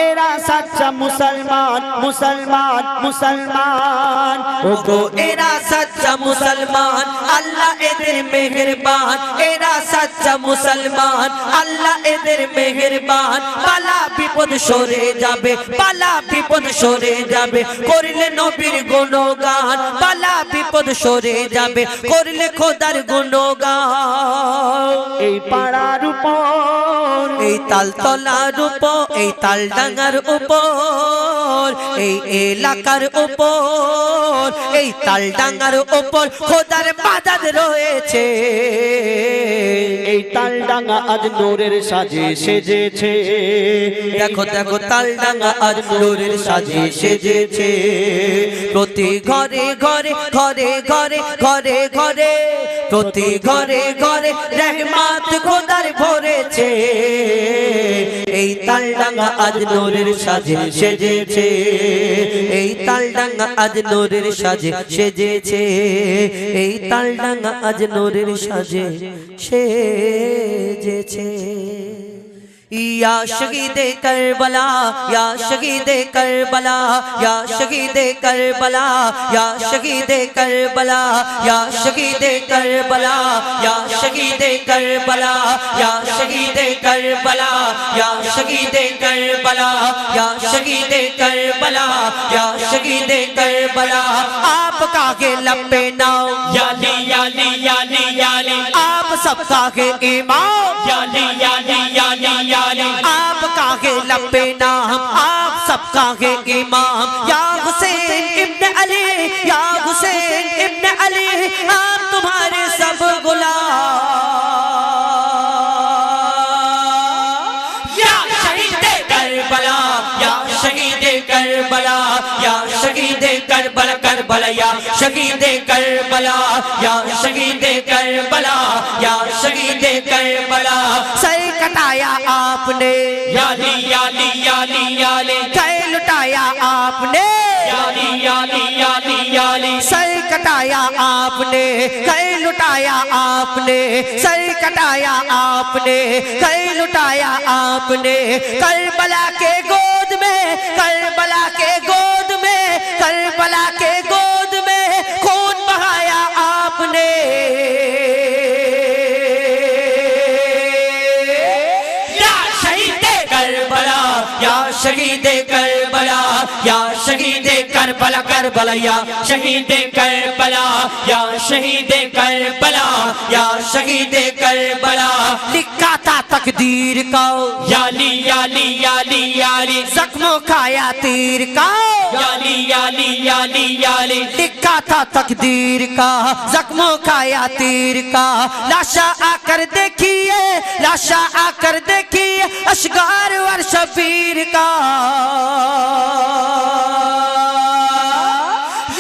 এরা সচ্চা মুসলমান মুসলমান মুসলমান, ওগো এরা সচ্চা মুসলমান আল্লাহ এদের মেহেরবান, এরা সচ্চা মুসলমান আল্লাহ এদের মেহেরবান। বালা বিপদ সরে যাবে, বালা বিপদ সরে যাবে করলে নবীর গুণগান, বালা বিপদ সরে যাবে করলে খোদার গুণগান। এই পাড়ার উপর এই তালতলার উপর, এই তালডাঙ্গার উপর, এই এলাকার উপর, এই তালডাঙ্গার উপর খোদার মাদাদ রয়েছে। এই তালডাঙ্গা আজ নূরের সাজে সেজেছে, দেখো দেখো তালডাঙ্গা আজ নূরের সাজে সেজেছে। প্রতি ঘরে ঘরে ঘরে ঘরে ঘরে ঘরে প্রতি ঘরে ঘরে রহমত খোদার ভরেছে। এই তালডাঙ্গা আজ নূরের সাজে সেজেছে, এই তালডাঙ্গা আজ নূরের সাজে সেজেছে, এই তালডাঙ্গা আজ নূরের সাজে সেজেছে। या शहीदे करबला, या शहीदे करबला, या शहीदे करबला, या शहीदे करबला, या शहीदे करबला, या शहीदे करबला, या शहीदे करबला, या शहीदे करबला, या शहीदे करबला, या शहीदे करबला। आपका के लपे नाम याली याली याली याली, आप सबका के इमाम याली याली याली याली, आपका है लपे नाम आप सबका है इमाम। या हुसैन इब्न अली, या हुसैन इब्न अली, आप तुम्हारे सब गुलाम। या शहीदे करबला, या शहीदे करबला, या शहीदे करबला करबला, या शहीदे करबला, या शहीदे करबला, या शहीदे करबला। सर कटाया आपने, याली याली याली याली, कई लुटाया आपने, याली याली याली याली, सर कटाया आपने, कई लुटाया आपने, सर कटाया आपने, कई लुटाया आपने। करबला के गोद में, करबला के गोद में, करबला के गोद में खून बहाया आपने। या शहीदे करबला, या शहीदे करबला, या शहीदे कर करबला करबला या शहीद करबला या शहीद करबला या शहीद करबला लिखा था तकदीर का याली याली याली याली जख्मों खाया तीर का याली याली याली याली लिखा था तकदीर का जख्मों खाया तीर का लाशा आकर देखिए लाशा आकर देखिए अशगार वर शबीर का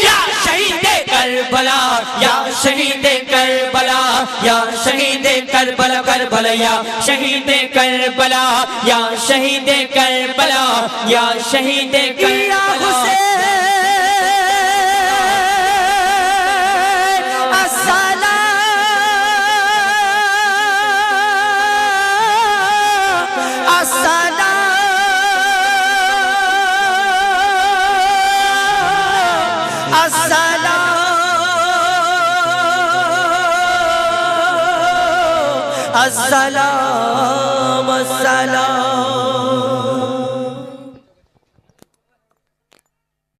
या शहीद करबला या शहीद करबला या शहीद करबला करबला या शहीद करबला या शहीद करबला या शहीद या करबला हुसैन अस्सलाम अस्सलाम